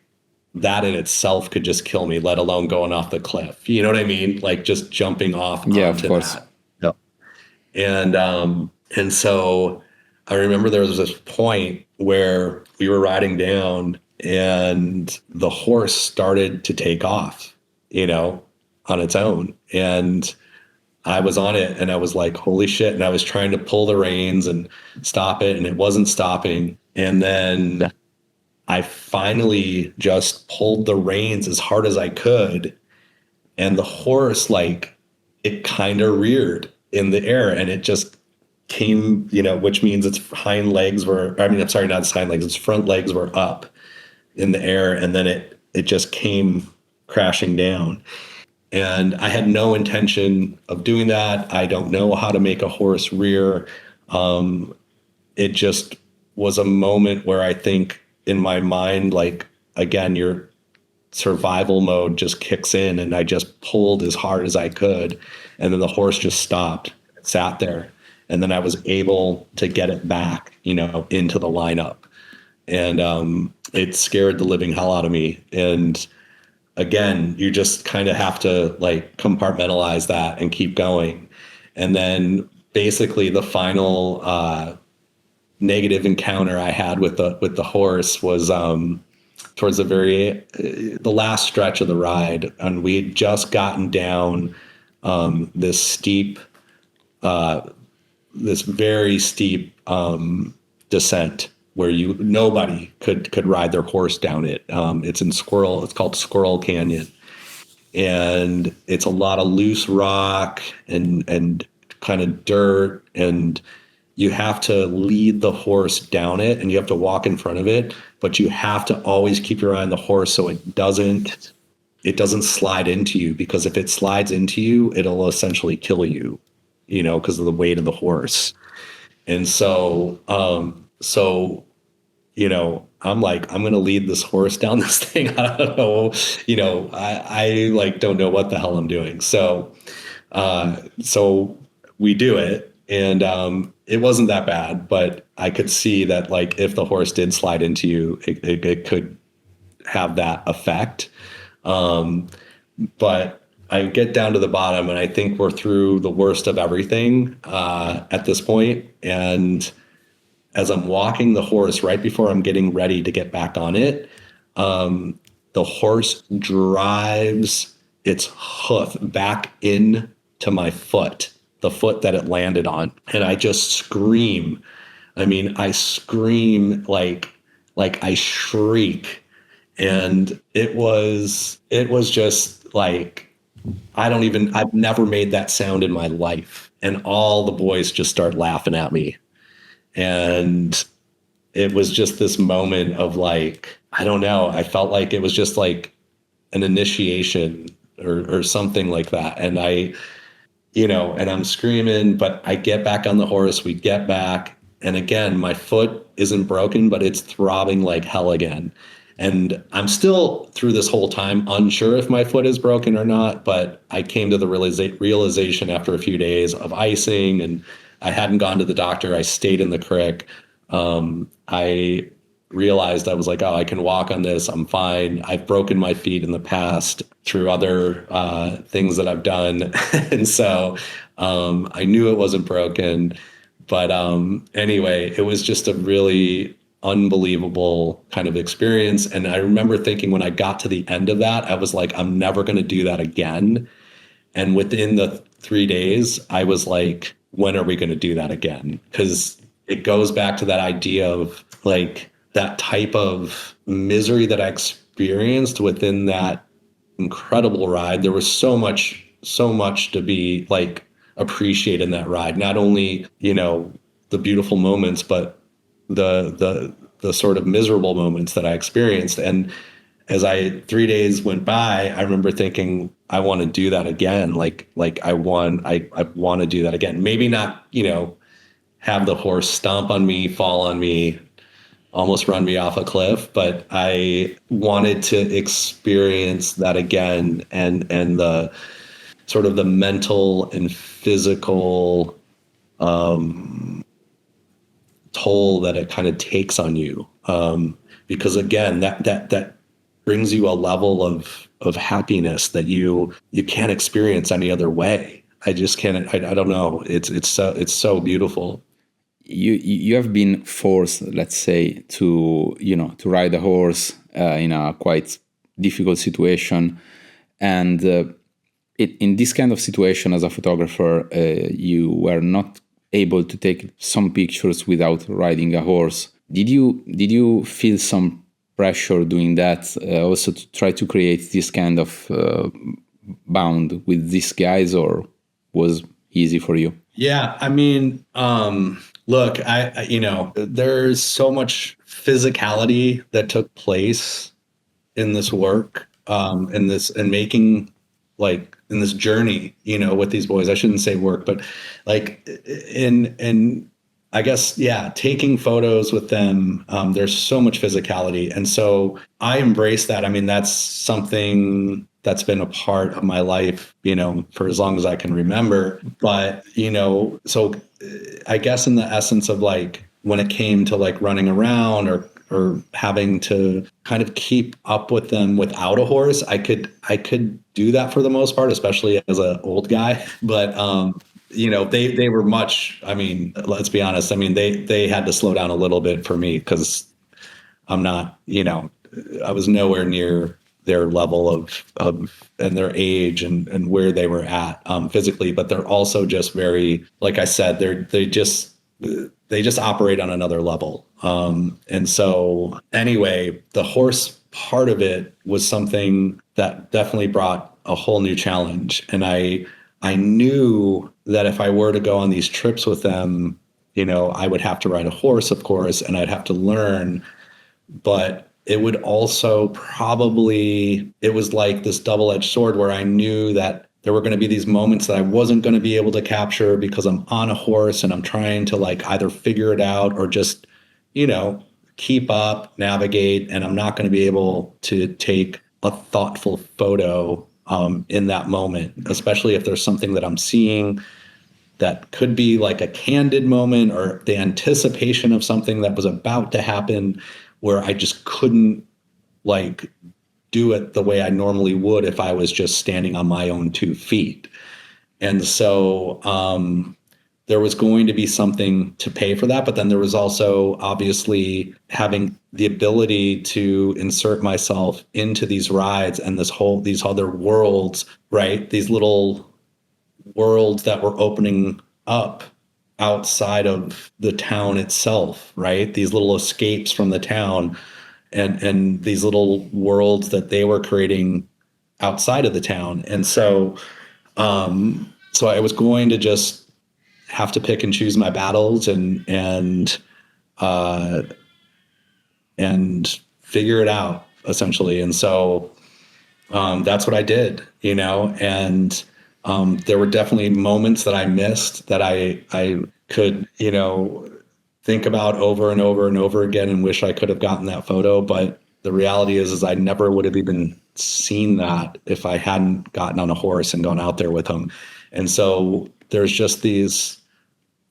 that in itself could just kill me, let alone going off the cliff. You know what I mean? Like just jumping off. Yeah, of course. That. Yep. And so I remember there was this point where we were riding down and the horse started to take off, on its own. And I was on it and I was like, holy shit. And I was trying to pull the reins and stop it, and it wasn't stopping. And then I finally just pulled the reins as hard as I could. And the horse, like, it kind of reared in the air, and it just came, which means its hind legs were, not its hind legs, its front legs were up. in the air, and then it just came crashing down. And I had no intention of doing that. I don't know how to make a horse rear. It just was a moment where I think in my mind, like, again, your survival mode just kicks in, and I just pulled as hard as I could. And then the horse just stopped, sat there. And then I was able to get it back, into the lineup. And it scared the living hell out of me. And again, you just kind of have to like compartmentalize that and keep going. And then basically the final negative encounter I had with the horse was towards the last stretch of the ride, and we had just gotten down this very steep descent where nobody could ride their horse down it. It's called Squirrel Canyon, and it's a lot of loose rock and kind of dirt, and you have to lead the horse down it, and you have to walk in front of it, but you have to always keep your eye on the horse so it doesn't slide into you, because if it slides into you, it'll essentially kill you, because of the weight of the horse. And so I'm like, I'm going to lead this horse down this thing. I don't know, I like don't know what the hell I'm doing. So we do it, and it wasn't that bad, but I could see that like if the horse did slide into you, it could have that effect. But I get down to the bottom, and I think we're through the worst of everything at this point. And as I'm walking the horse, right before I'm getting ready to get back on it, the horse drives its hoof back into my foot, the foot that it landed on. And I just scream. I mean, I scream like I shriek. And it was just like, I've never made that sound in my life. And all the boys just start laughing at me. And it was just this moment of like, I don't know, I felt like it was just like an initiation or something like that. And and I'm screaming, but I get back on the horse, we get back. And again, my foot isn't broken, but it's throbbing like hell again. And I'm still through this whole time unsure if my foot is broken or not, but I came to the realization after a few days of icing, and I hadn't gone to the doctor. I stayed in the Crick. I realized I was like, oh, I can walk on this. I'm fine. I've broken my feet in the past through other things that I've done. And so I knew it wasn't broken. But anyway, it was just a really unbelievable kind of experience. And I remember thinking when I got to the end of that, I was like, I'm never going to do that again. And within the 3 days, I was like, when are we going to do that again? Because it goes back to that idea of like that type of misery that I experienced within that incredible ride. There was so much to be like appreciate in that ride. Not only, the beautiful moments, but the sort of miserable moments that I experienced. And as 3 days went by, I remember thinking, I want to do that again. Like I want to do that again. Maybe not, have the horse stomp on me, fall on me, almost run me off a cliff, but I wanted to experience that again, and the sort of the mental and physical toll that it kind of takes on you. Because again, that brings you a level of happiness that you can't experience any other way. I just can't. I don't know. It's so beautiful. You have been forced, let's say, to ride a horse in a quite difficult situation, and in this kind of situation, as a photographer, you were not able to take some pictures without riding a horse. Did you feel some pressure doing that, also to try to create this kind of bond with these guys, or was easy for you? Yeah, I mean, look, there's so much physicality that took place in this work, in making, like, in this journey, with these boys. I shouldn't say work, but like in I guess, yeah, taking photos with them, there's so much physicality. And so I embrace that. I mean, that's something that's been a part of my life, for as long as I can remember. But, so I guess in the essence of, like, when it came to, like, running around or having to kind of keep up with them without a horse, I could do that for the most part, especially as an old guy. But, they were much, I mean, let's be honest. I mean, they had to slow down a little bit for me, because I'm not, I was nowhere near their level of and their age and where they were at, physically, but they're also just very, like I said, they just operate on another level. And so anyway, the horse part of it was something that definitely brought a whole new challenge. And I knew that if I were to go on these trips with them, I would have to ride a horse, of course, and I'd have to learn. But it would also it was like this double-edged sword, where I knew that there were going to be these moments that I wasn't going to be able to capture because I'm on a horse and I'm trying to, like, either figure it out or just, keep up, navigate, and I'm not going to be able to take a thoughtful photo in that moment, especially if there's something that I'm seeing that could be like a candid moment or the anticipation of something that was about to happen, where I just couldn't, like, do it the way I normally would if I was just standing on my own 2 feet. And so there was going to be something to pay for that. But then there was also obviously having the ability to insert myself into these rides and these other worlds, right? These little worlds that were opening up outside of the town itself, right? These little escapes from the town and these little worlds that they were creating outside of the town. And so, so I was going to just have to pick and choose my battles and figure it out, essentially. And so, that's what I did, and, there were definitely moments that I missed that I could, think about over and over and over again and wish I could have gotten that photo. But the reality is I never would have even seen that if I hadn't gotten on a horse and gone out there with him. And so there's just these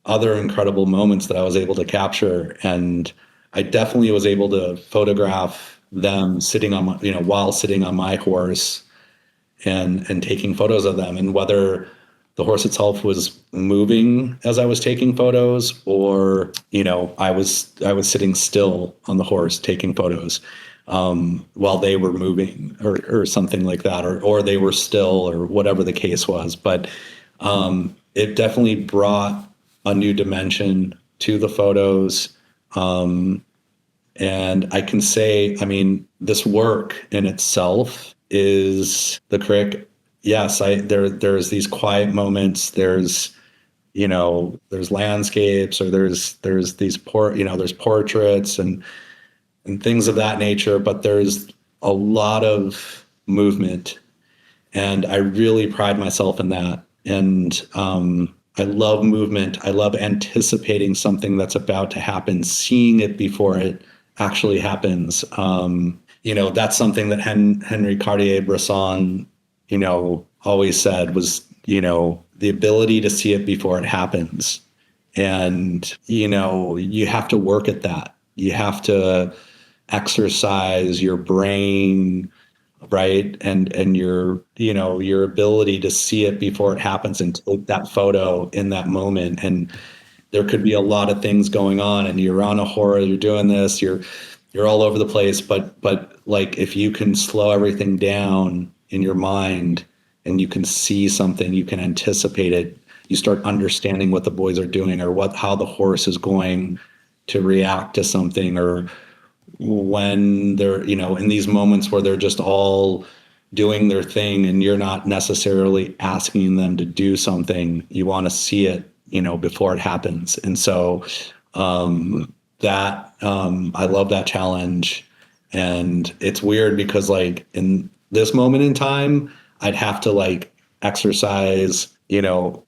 other incredible moments that I was able to capture. And I definitely was able to photograph them sitting on my, while sitting on my horse and taking photos of them. And whether the horse itself was moving as I was taking photos, or, I was sitting still on the horse taking photos, while they were moving or something like that, or they were still, or whatever the case was. But, it definitely brought a new dimension to the photos. And I can say, I mean, this work in itself is the Crick. Yes, there's these quiet moments. There's landscapes, or there's these there's portraits and things of that nature. But there's a lot of movement, and I really pride myself in that. And I love movement. I love anticipating something that's about to happen, seeing it before it actually happens. That's something that Henry Cartier-Bresson, always said was, the ability to see it before it happens. And, you have to work at that. You have to exercise your brain, right? And your ability to see it before it happens and take that photo in that moment. And there could be a lot of things going on, and you're on a horror, you're doing this, you're all over the place. But like, if you can slow everything down in your mind and you can see something, you can anticipate it, you start understanding what the boys are doing, or how the horse is going to react to something, or when they're, in these moments where they're just all doing their thing and you're not necessarily asking them to do something, you want to see it, before it happens. And so, that. I love that challenge. And it's weird because like in this moment in time, I'd have to like exercise,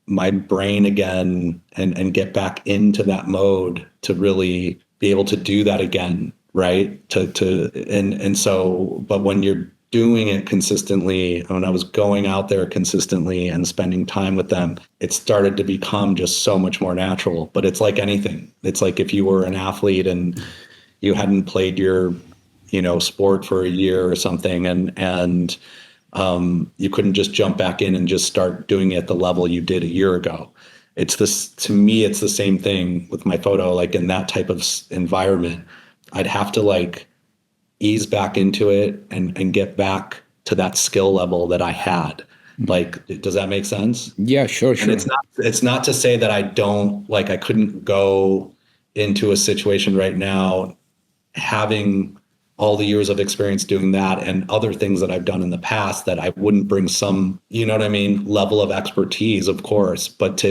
my brain again and get back into that mode to really be able to do that again. Right. And so, but when you're doing it consistently, when I was going out there consistently and spending time with them, it started to become just so much more natural. But it's like anything. It's like if you were an athlete and you hadn't played your, sport for a year or something, and you couldn't just jump back in and just start doing it at the level you did a year ago. To me, it's the same thing with my photo. Like in that type of environment, I'd have to like ease back into it and get back to that skill level that I had. Like, does that make sense? Yeah, sure. And it's not to say that I couldn't go into a situation right now having all the years of experience doing that and other things that I've done in the past that I wouldn't bring some, level of expertise, of course, but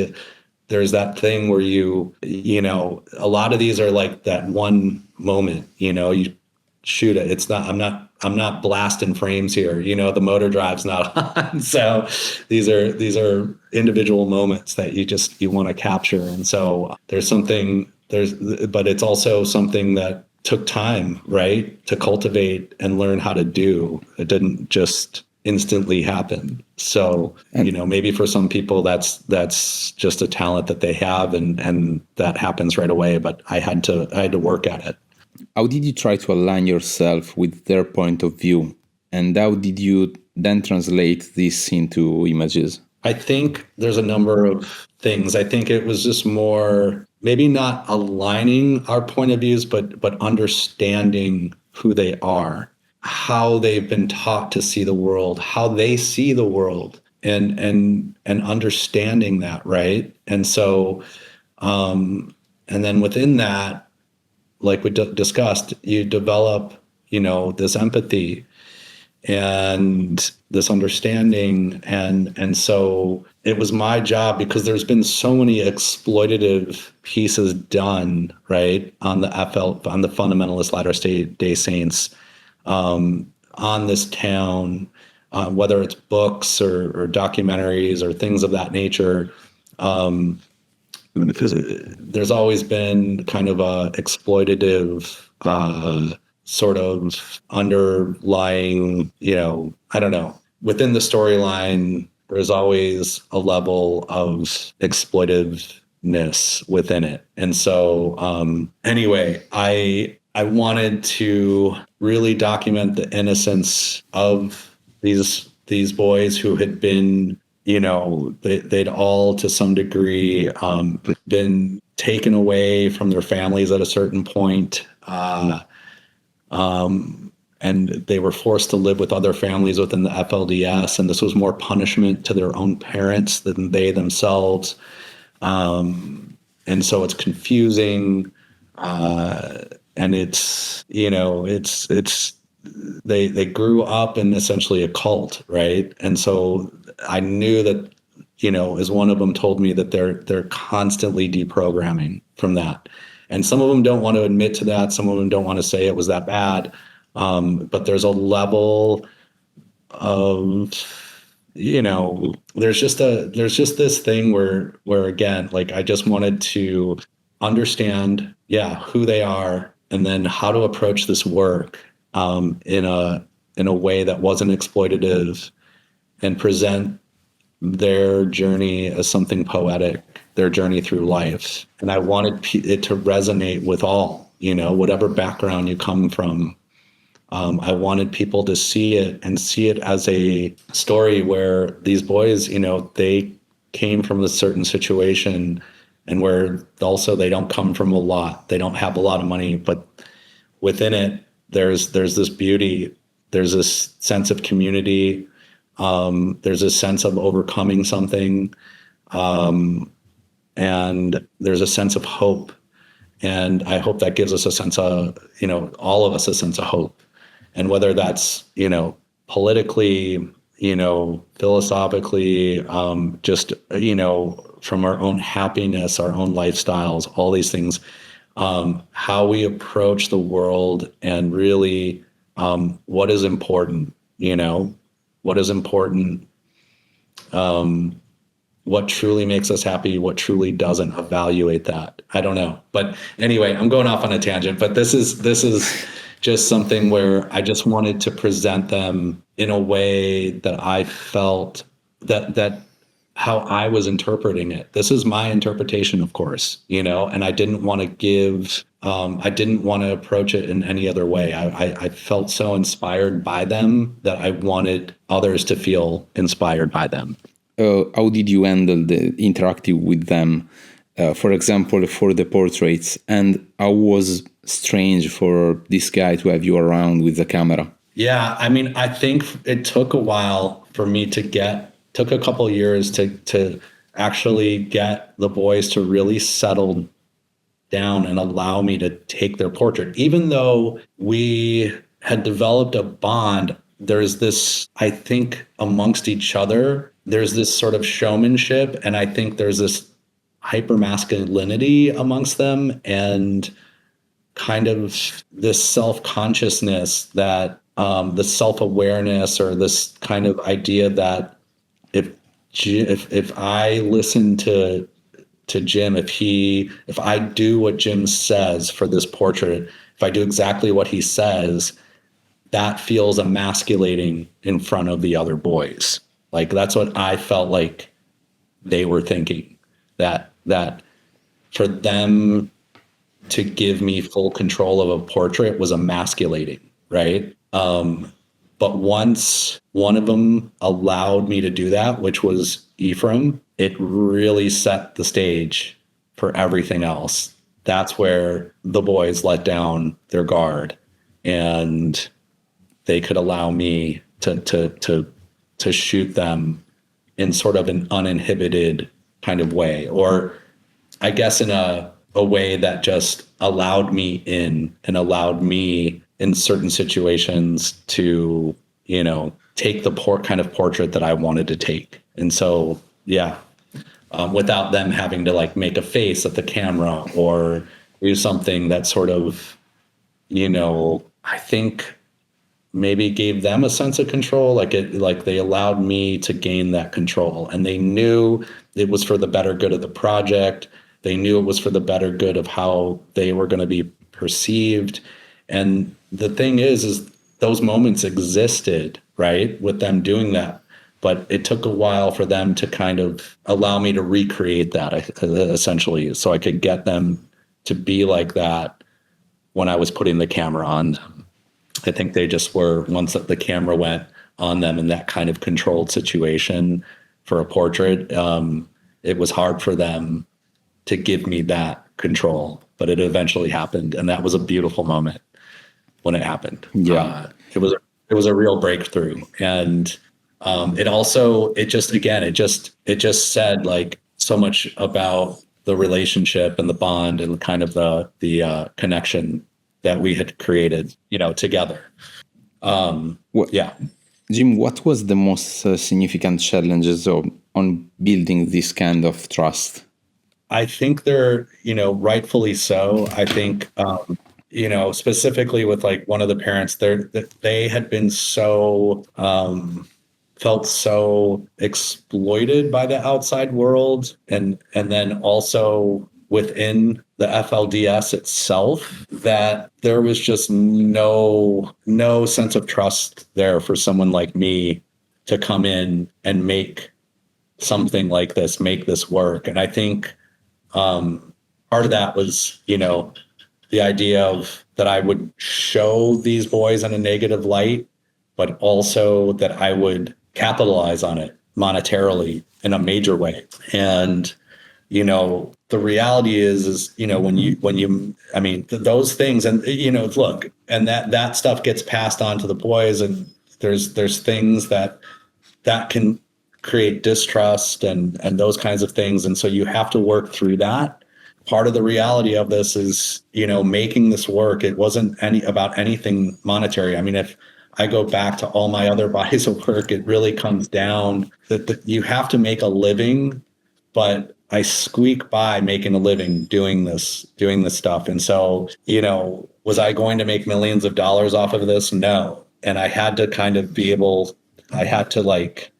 there's that thing where a lot of these are like that one moment, you shoot it. It's not, I'm not blasting frames here. The motor drive's not on. So these are individual moments that you want to capture. And so but it's also something that took time, right, to cultivate and learn how to do. It didn't just instantly happen. So, maybe for some people that's just a talent that they have and that happens right away. But I had to work at it. How did you try to align yourself with their point of view? And how did you then translate this into images? I think there's a number of things. I think it was just more, maybe not aligning our point of views, but understanding who they are, how they've been taught to see the world, how they see the world, and understanding that, right? And so, and then within that, like we discussed, you develop, this empathy and this understanding. And so it was my job, because there's been so many exploitative pieces done, right, on the fundamentalist Latter-day Saints, on this town, whether it's books or documentaries or things of that nature. There's always been kind of a exploitative sort of underlying, I don't know, within the storyline, there's always a level of exploitiveness within it. And so anyway, I wanted to really document the innocence of these boys who had been, they'd all to some degree been taken away from their families at a certain point. And they were forced to live with other families within the FLDS. And this was more punishment to their own parents than they themselves. And so it's confusing. And it's, they grew up in essentially a cult, right? And so I knew that, as one of them told me, that they're constantly deprogramming from that. And some of them don't want to admit to that. Some of them don't want to say it was that bad. But there's a level of, there's just this thing where again, like I just wanted to understand, who they are, and then how to approach this work in a way that wasn't exploitative, and present their journey as something poetic, their journey through life. And I wanted it to resonate with all, whatever background you come from. I wanted people to see it as a story where these boys, they came from a certain situation, and where also they don't come from a lot. They don't have a lot of money, but within it, there's this beauty. There's this sense of community. There's a sense of overcoming something. And there's a sense of hope. And I hope that gives us a sense of, all of us a sense of hope. And whether that's, politically, philosophically, just, from our own happiness, our own lifestyles, all these things, how we approach the world and really what is important, what is important, what truly makes us happy, what truly doesn't. Evaluate that. I don't know. But anyway, I'm going off on a tangent, but this is just something where I just wanted to present them in a way that I felt that how I was interpreting it. This is my interpretation, of course, and I didn't want to approach it in any other way. I felt so inspired by them that I wanted others to feel inspired by them. How did you handle the interacting with them, for example, for the portraits? And how was strange for this guy to have you around with the camera? Yeah, I mean, I think it took a while for me took a couple of years to actually get the boys to really settle down and allow me to take their portrait. Even though we had developed a bond, there's this, I think, amongst each other, there's this sort of showmanship, and I think there's this hypermasculinity amongst them, and kind of this self-consciousness that the self-awareness, or this kind of idea that if I listen to Jim, if I do what Jim says for this portrait, if I do exactly what he says, that feels emasculating in front of the other boys. Like, that's what I felt like they were thinking, that for them to give me full control of a portrait was emasculating, right? But once one of them allowed me to do that, which was Ephraim, it really set the stage for everything else. That's where the boys let down their guard, and they could allow me to shoot them in sort of an uninhibited kind of way, or I guess in a way that just allowed me in, and allowed me in certain situations to, take the kind of portrait that I wanted to take. And so, yeah, without them having to like make a face at the camera or do something that sort of, I think maybe gave them a sense of control. Like they allowed me to gain that control, and they knew it was for the better good of the project. They knew it was for the better good of how they were going to be perceived. And the thing is those moments existed, right, with them doing that. But it took a while for them to kind of allow me to recreate that, essentially, so I could get them to be like that when I was putting the camera on them. I think they just were, once the camera went on them in that kind of controlled situation for a portrait, it was hard for them to give me that control. But it eventually happened, and that was a beautiful moment when it happened. Yeah, it was a real breakthrough, and it just said like so much about the relationship and the bond and kind of the connection that we had created, together. Yeah. Jim, what was the most significant challenges on building this kind of trust? I think they're, rightfully so. I think, specifically with like one of the parents, they had been so, felt so exploited by the outside world, and then also within the FLDS itself, that there was just no sense of trust there for someone like me to come in and make something like this, make this work. And I think part of that was, the idea of that I would show these boys in a negative light, but also that I would capitalize on it monetarily in a major way. And, the reality is, when you, I mean, those things, and, look, and that stuff gets passed on to the boys, and there's things that can create distrust and those kinds of things. And so you have to work through that. Part of the reality of this is, making this work. It wasn't about anything monetary. I mean, if I go back to all my other bodies of work, it really comes down that you have to make a living but I squeak by making a living doing this stuff. And so, was I going to make millions of dollars off of this? No. And I had to kind of I had to like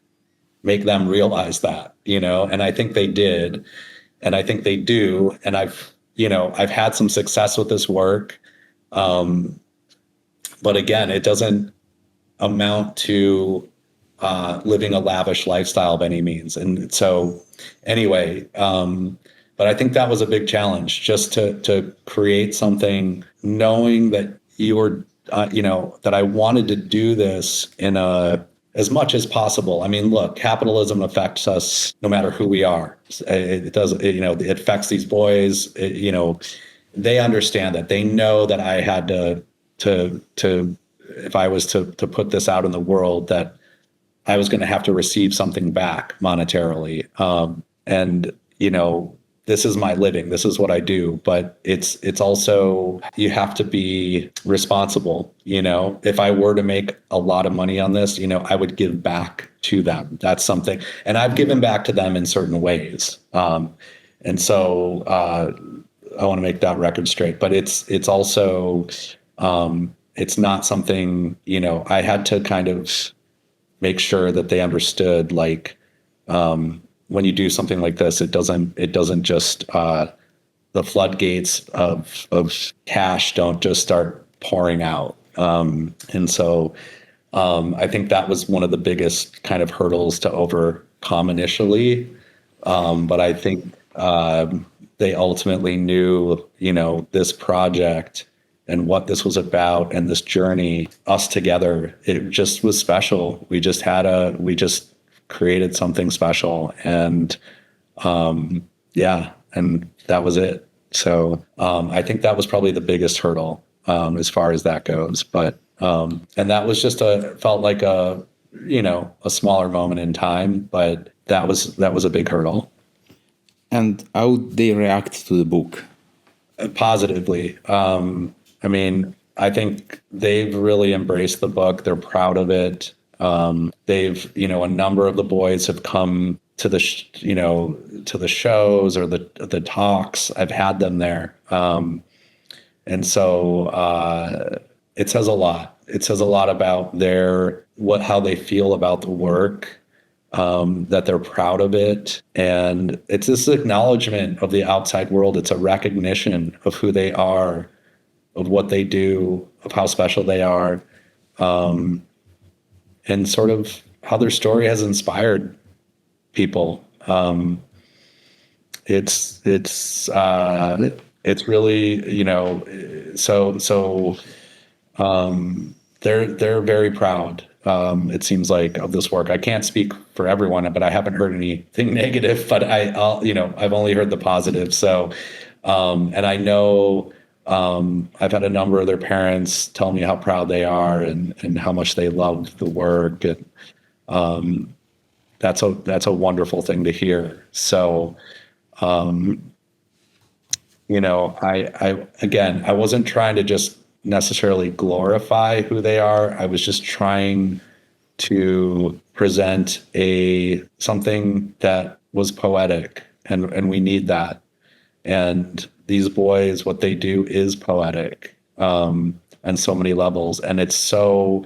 make them realize that, and I think they did. And I think they do. And I've had some success with this work. But again, it doesn't amount to living a lavish lifestyle by any means. And so anyway, but I think that was a big challenge, just to create something, knowing that that I wanted to do this as much as possible. I mean, look, capitalism affects us no matter who we are. It does, it affects these boys. They understand that. They know that I had to if I was to put this out in the world, that I was going to have to receive something back monetarily. And this is my living. This is what I do. But it's also, you have to be responsible. If I were to make a lot of money on this, I would give back to them. That's something. And I've given back to them in certain ways. And so I want to make that record straight. But it's also, it's not something, I had to kind of make sure that they understood, like, when you do something like this, it doesn't just, the floodgates of cash don't just start pouring out. And so I think that was one of the biggest kind of hurdles to overcome initially. But I think they ultimately knew, this project and what this was about, and this journey, us together, it just was special. We just created something special, and and that was it. So I think that was probably the biggest hurdle as far as that goes. But and that was just felt like a smaller moment in time, but that was a big hurdle. And how they react to the book? Positively. I mean, I think they've really embraced the book. They're proud of it. They've, a number of the boys have come to the shows or the talks. I've had them there. And so it says a lot. It says a lot about how they feel about the work, that they're proud of it. And it's this acknowledgement of the outside world. It's a recognition of who they are, of what they do, of how special they are. And sort of how their story has inspired people. It's really, they're very proud. It seems like, of this work. I can't speak for everyone, but I haven't heard anything negative, but I've only heard the positive. So, and I know, I've had a number of their parents tell me how proud they are and how much they love the work. And that's a wonderful thing to hear. So, I wasn't trying to just necessarily glorify who they are. I was just trying to present something that was poetic, and we need that. And these boys, what they do is poetic on so many levels. And it's so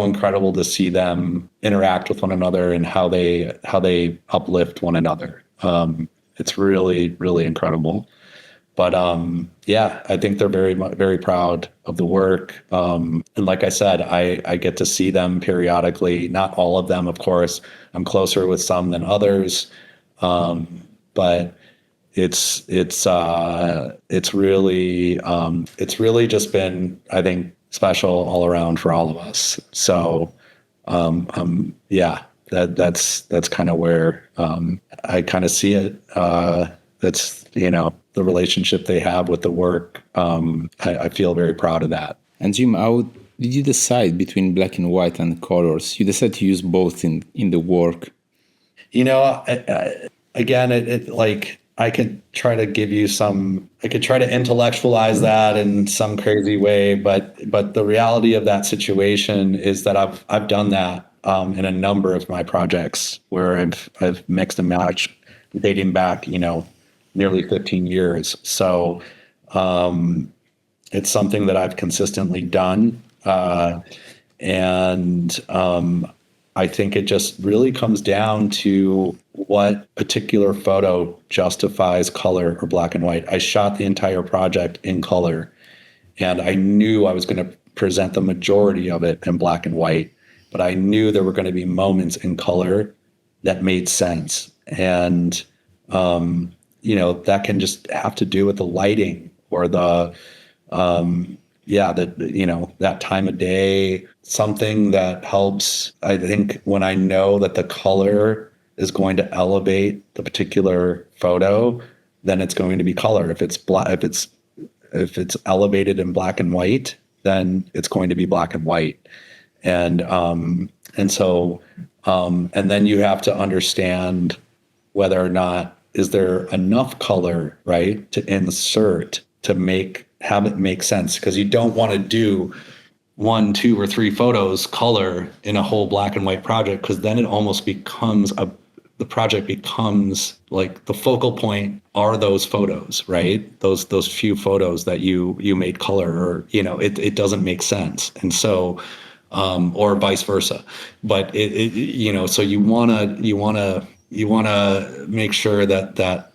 incredible to see them interact with one another and how they uplift one another. It's really, really incredible. But I think they're very, very proud of the work. And like I said, I get to see them periodically. Not all of them, of course. I'm closer with some than others. But it's really just been, I think, special all around for all of us. So, that's kind of where I kind of see it. That's, the relationship they have with the work. I feel very proud of that. And Jim, how did you decide between black and white and colors? You decided to use both in the work. I could try to give you I could try to intellectualize that in some crazy way, but the reality of that situation is that I've done that in a number of my projects where I've mixed and dating back, nearly 15 years. So it's something that I've consistently done. And I think it just really comes down to what particular photo justifies color or black and white. I shot the entire project in color, and I knew I was going to present the majority of it in black and white, but I knew there were going to be moments in color that made sense. And, that can just have to do with the lighting or that time of day, something that helps. I think when I know that the color is going to elevate the particular photo, then it's going to be color. If it's black, if it's elevated in black and white, then it's going to be black and white. And then you have to understand whether or not is there enough color, right, to insert to have it make sense, because you don't want to do 1, 2, or 3 photos color in a whole black and white project, because then it almost becomes the project becomes like the focal point are those photos, right? Those few photos that you made color, or it doesn't make sense, and so or vice versa. But so you wanna make sure that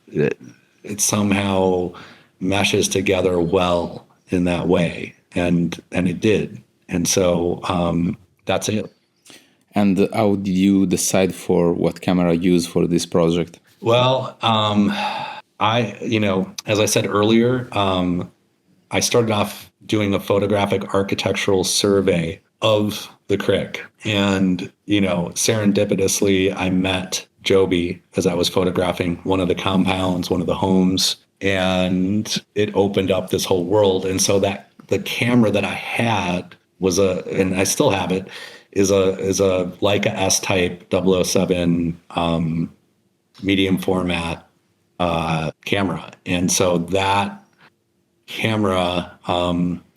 it somehow meshes together well in that way, and it did, and so that's it. And how did you decide for what camera to use for this project? Well, as I said earlier, I started off doing a photographic architectural survey of the Crick, and serendipitously I met Joby as I was photographing one of the compounds, one of the homes, and it opened up this whole world. And so that the camera that I had was and I still have it, is a Leica S-type 007 medium format camera. And so that camera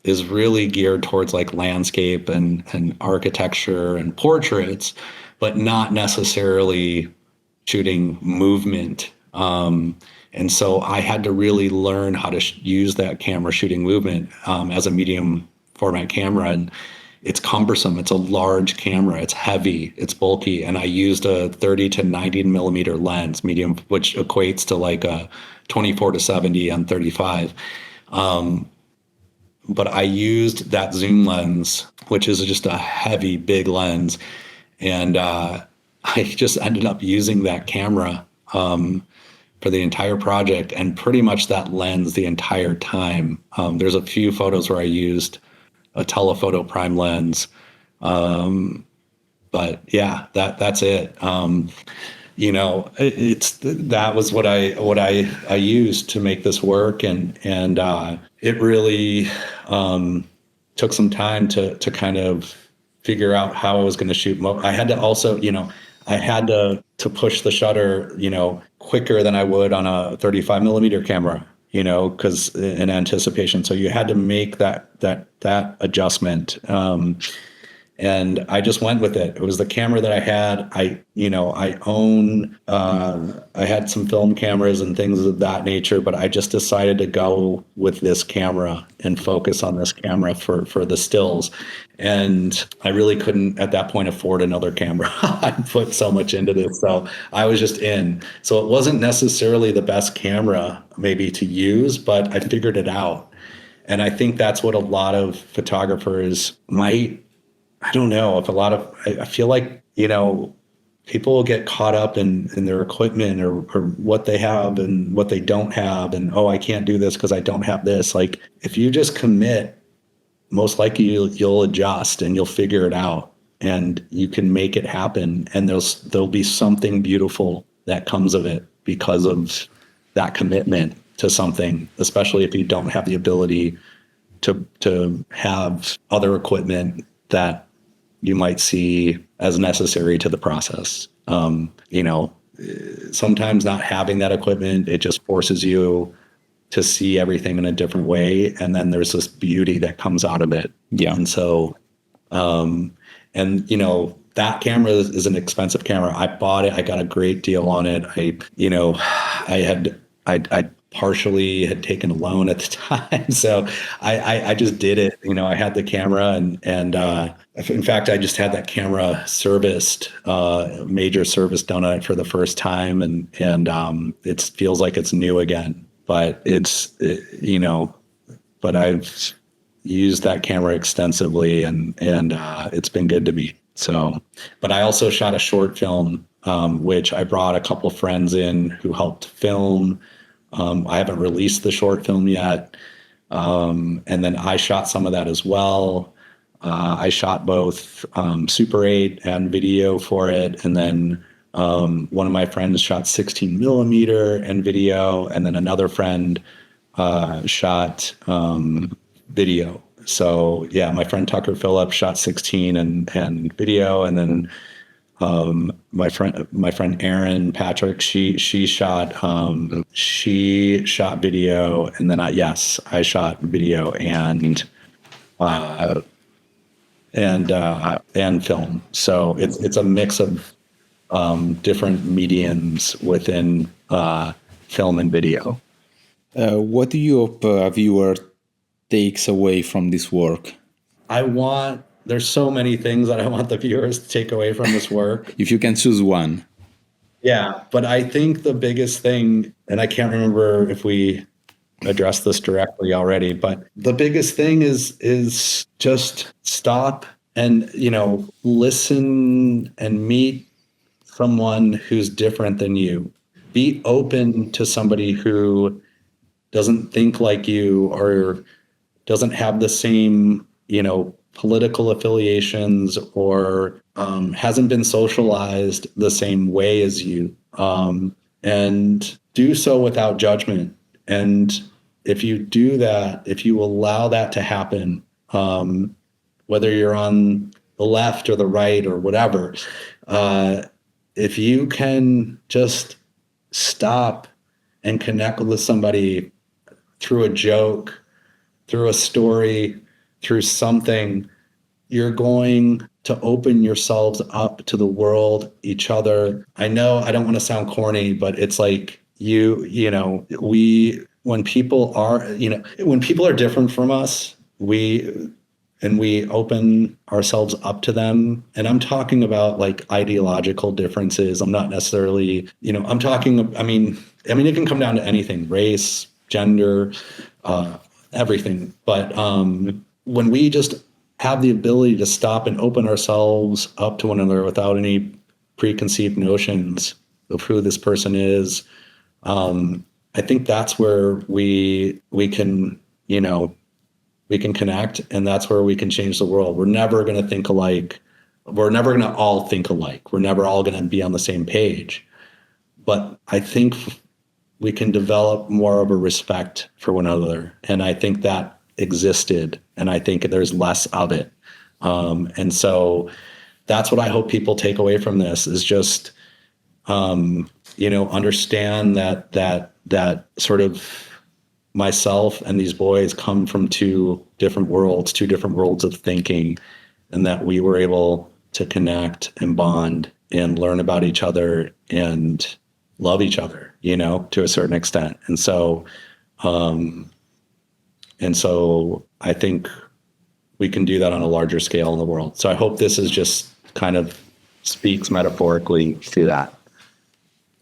is really geared towards like landscape and architecture and portraits, but not necessarily shooting movement. And so I had to really learn how to use that camera shooting movement as a medium format camera. And it's cumbersome. It's a large camera. It's heavy. It's bulky. And I used a 30 to 90 millimeter lens, medium, which equates to like a 24 to 70 on 35. But I used that zoom lens, which is just a heavy, big lens. And I just ended up using that camera for the entire project, and pretty much that lens the entire time. There's a few photos where I used a telephoto prime lens. But yeah, that's it. That was what I used to make this work. And it really took some time to kind of figure out how I was going to shoot. I had to also, I had to push the shutter, quicker than I would on a 35 millimeter camera, because in anticipation. So you had to make that adjustment. And I just went with it. It was the camera that I had. I own, I had some film cameras and things of that nature, but I just decided to go with this camera and focus on this camera for the stills. And I really couldn't at that point afford another camera. I put so much into this. So I was just in. So it wasn't necessarily the best camera maybe to use, but I figured it out. And I think that's what a lot of photographers might, I don't know if I feel like, people get caught up in their equipment or what they have and what they don't have. And, I can't do this because I don't have this. Like, if you just commit, most likely you'll adjust and you'll figure it out and you can make it happen. And there'll be something beautiful that comes of it because of that commitment to something, especially if you don't have the ability to have other equipment that you might see as necessary to the process. Sometimes not having that equipment, it just forces you to see everything in a different way. And then there's this beauty that comes out of it. Yeah. And so, that camera is an expensive camera. I bought it. I got a great deal on it. I partially had taken a loan at the time. So I just did it. I had the camera and in fact, I just had that camera serviced, major service done on it for the first time. And it feels like it's new again, but but I've used that camera extensively and it's been good to me. So, but I also shot a short film, which I brought a couple friends in who helped film. I haven't released the short film yet. And then I shot some of that as well. I shot both Super 8 and video for it. And then one of my friends shot 16 millimeter and video. And then another friend shot video. So yeah, my friend Tucker Phillips shot 16 and video. And then my friend Erin Patrick, she shot video, and then I shot video and film. So it's a mix of different mediums within film and video. What do you hope a viewer takes away from this work? There's so many things that I want the viewers to take away from this work. If you can choose one. Yeah, but I think the biggest thing, and I can't remember if we addressed this directly already, but the biggest thing is just stop and, listen and meet someone who's different than you. Be open to somebody who doesn't think like you or doesn't have the same, political affiliations or hasn't been socialized the same way as you, and do so without judgment. And if you do that, if you allow that to happen, whether you're on the left or the right or whatever, if you can just stop and connect with somebody through a joke, through a story, through something, you're going to open yourselves up to the world, each other. I know I don't want to sound corny, but it's like when people are different from us, we open ourselves up to them. And I'm talking about like ideological differences. I'm not necessarily, it can come down to anything, race, gender, everything. But when we just have the ability to stop and open ourselves up to one another without any preconceived notions of who this person is, I think that's where we can connect, and that's where we can change the world. We're never going to think alike. We're never going to all think alike. We're never all going to be on the same page. But I think we can develop more of a respect for one another. And I think that existed, and I think there's less of it. And so that's what I hope people take away from this is just, understand that sort of myself and these boys come from two different worlds of thinking, and that we were able to connect and bond and learn about each other and love each other, to a certain extent. And so I think we can do that on a larger scale in the world. So I hope this is just kind of speaks metaphorically to that.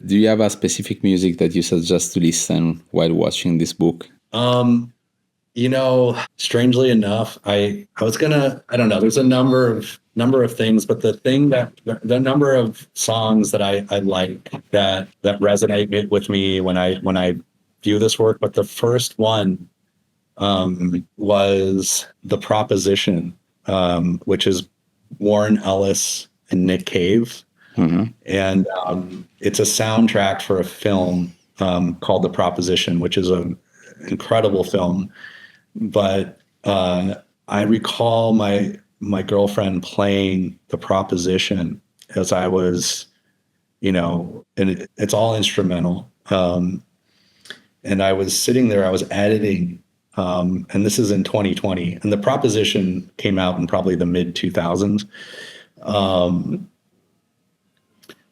Do you have a specific music that you suggest to listen while watching this book? Strangely enough, I don't know, there's a number of things, but the number of songs that I like that resonate with me when I view this work, but the first one was The Proposition, which is Warren Ellis and Nick Cave. Mm-hmm. And it's a soundtrack for a film called The Proposition, which is an incredible film. But I recall my girlfriend playing The Proposition as I was, and it's all instrumental. And I was sitting there, I was editing, and this is in 2020. And The Proposition came out in probably the mid 2000s.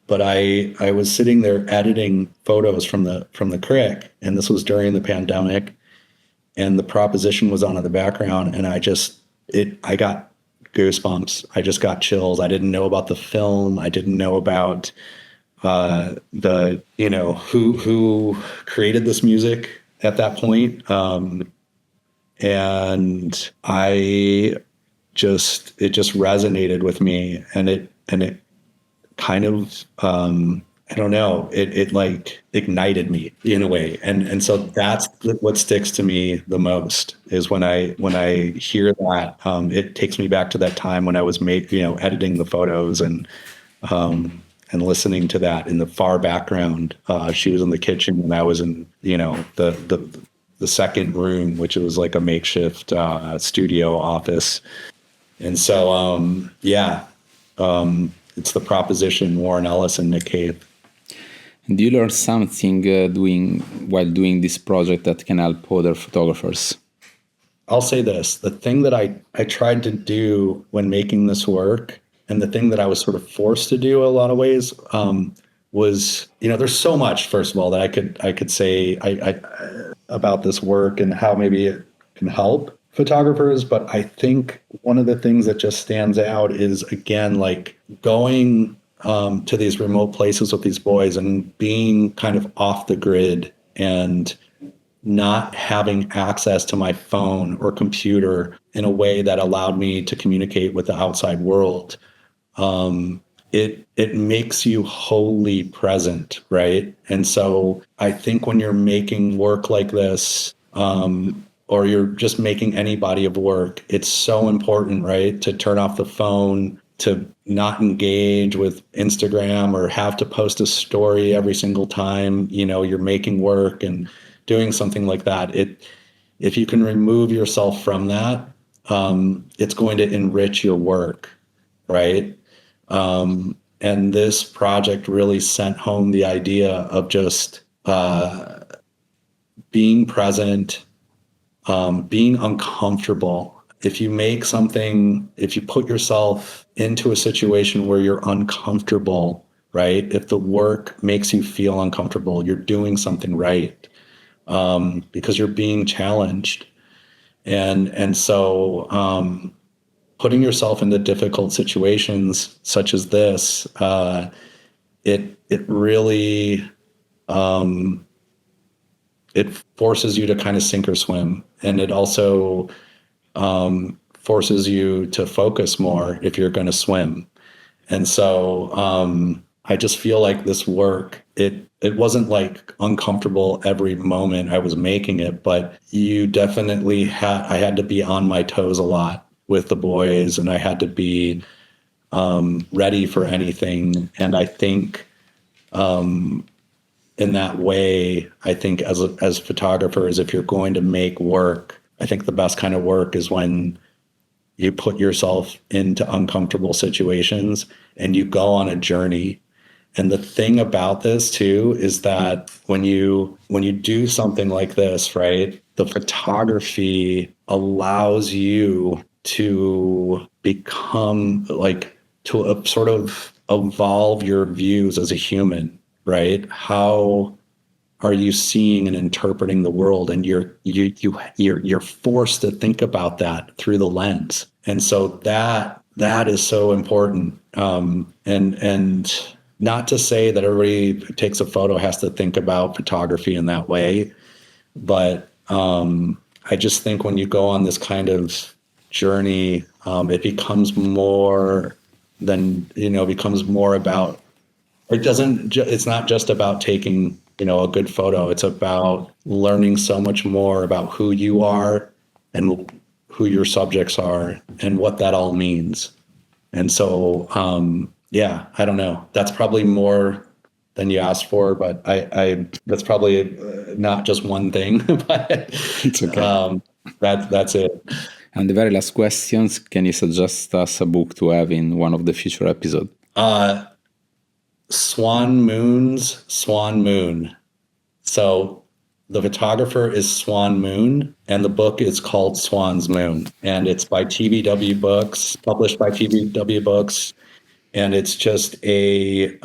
But I was sitting there editing photos from the Crick, and this was during the pandemic, and the proposition was on in the background, and I got goosebumps. I just got chills. I didn't know about the film. I didn't know about who created this music at that point. And it just resonated with me, and it kind of, I don't know, it like ignited me in a way. And so that's what sticks to me the most, is when I hear that, it takes me back to that time when I was editing the photos, and listening to that in the far background. She was in the kitchen, and I was in, the second room, which was like a makeshift studio office. And so, it's the proposition, Warren Ellis and Nick Cave. Do you learn something while doing this project that can help other photographers? I'll say this: the thing that I tried to do when making this work, and the thing that I was sort of forced to do a lot of ways, was, there's so much, first of all, that I could say about this work and how maybe it can help photographers. But I think one of the things that just stands out is, again, like going to these remote places with these boys and being kind of off the grid and not having access to my phone or computer in a way that allowed me to communicate with the outside world. It makes you wholly present, right? And so I think when you're making work like this, or you're just making any body of work, it's so important, right, to turn off the phone, to not engage with Instagram or have to post a story every single time, you're making work and doing something like that. If you can remove yourself from that, it's going to enrich your work, right? And this project really sent home the idea of just being present, being uncomfortable. If you put yourself into a situation where you're uncomfortable, right? If the work makes you feel uncomfortable, you're doing something right, because you're being challenged. And so putting yourself into difficult situations such as this, it really, it forces you to kind of sink or swim. And it also forces you to focus more if you're going to swim. And so I just feel like this work, it wasn't like uncomfortable every moment I was making it, but you definitely I had to be on my toes a lot with the boys, and I had to be ready for anything. And I think in that way, I think as photographers, if you're going to make work, I think the best kind of work is when you put yourself into uncomfortable situations and you go on a journey. And the thing about this too is that when you do something like this, right, the photography allows you to become to sort of evolve your views as a human, right? How are you seeing and interpreting the world? And you're forced to think about that through the lens. And so that is so important. And not to say that everybody who takes a photo has to think about photography in that way, but I just think when you go on this kind of journey, it becomes more about, it's not just about taking, a good photo. It's about learning so much more about who you are and who your subjects are and what that all means. And so, I don't know. That's probably more than you asked for, but I that's probably not just one thing, but it's okay. That's it. And the very last questions, can you suggest us a book to have in one of the future episodes? Swan Moon's Swan Moon. So the photographer is Swan Moon, and the book is called Swan's Moon, and it's by TBW Books, published by TBW Books. and it's just it's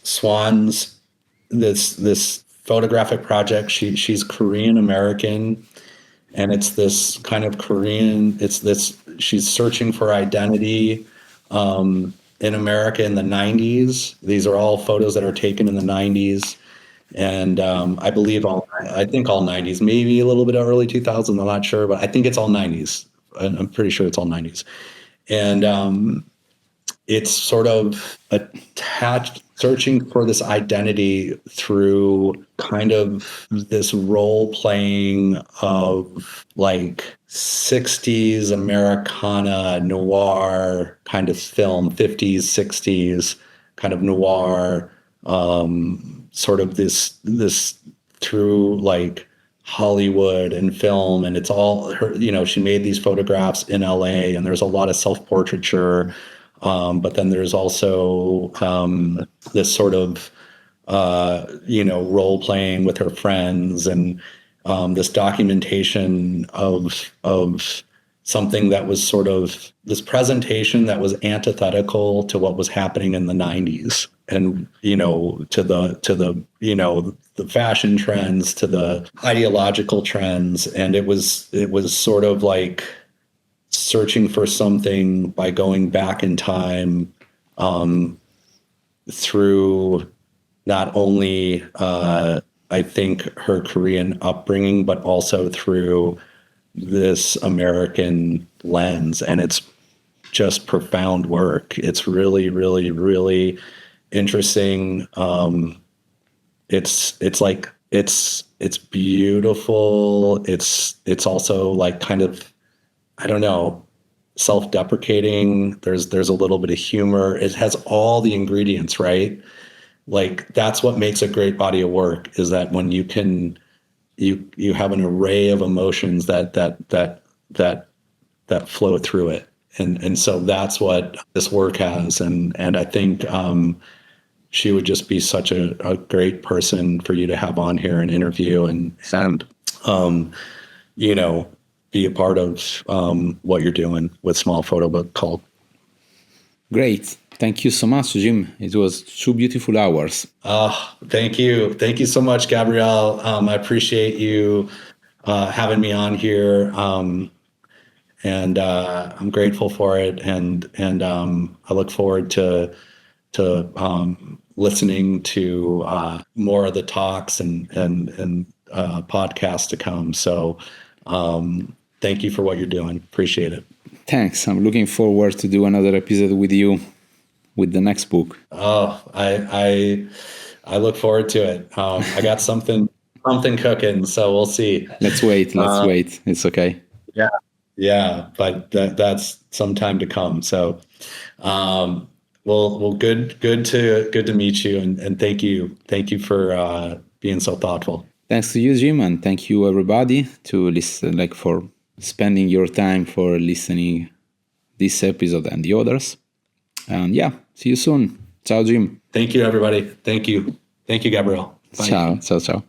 Swan's this photographic project. She's Korean American, and it's this kind of Korean. She's searching for identity in America in the 90s. These are all photos that are taken in the 90s. And I think all 90s, maybe a little bit of early 2000s, I'm not sure, but I think it's all 90s. I'm pretty sure it's all 90s. And it's sort of searching for this identity through kind of this role playing of like 60s Americana noir kind of film, 50s, 60s kind of noir, sort of this through like Hollywood and film. And it's all her, she made these photographs in LA, and there's a lot of self-portraiture. But then there's also this sort of, role playing with her friends, and this documentation of something that was sort of this presentation that was antithetical to what was happening in the 90s, and to the fashion trends, to the ideological trends, and it was sort of like searching for something by going back in time through not only I think her Korean upbringing, but also through this American lens. And it's just profound work. It's really, really, really interesting. It's beautiful. It's also like kind of, I don't know, self-deprecating. There's a little bit of humor. It has all the ingredients, right? Like that's what makes a great body of work, is that when you have an array of emotions that flow through it. And so that's what this work has. And I think she would just be such a great person for you to have on here and interview and be a part of what you're doing with Small Photo Book Cult. Great. Thank you so much, Jim. It was 2 beautiful hours. Thank you. Thank you so much, Gabrielle. I appreciate you having me on here. And I'm grateful for it. And I look forward to listening to more of the talks and podcasts to come. So thank you for what you're doing. Appreciate it. Thanks. I'm looking forward to do another episode with you with the next book. Oh, I look forward to it. I got something cooking, so we'll see. Let's wait. It's okay. Yeah, but that's some time to come. So, well, good to meet you, and thank you for being so thoughtful. Thanks to you, Jim, and thank you everybody to listen, for spending your time for listening this episode and the others. And see you soon. Ciao, Jim. Thank you, everybody. Thank you, Gabrielle. Bye. Ciao.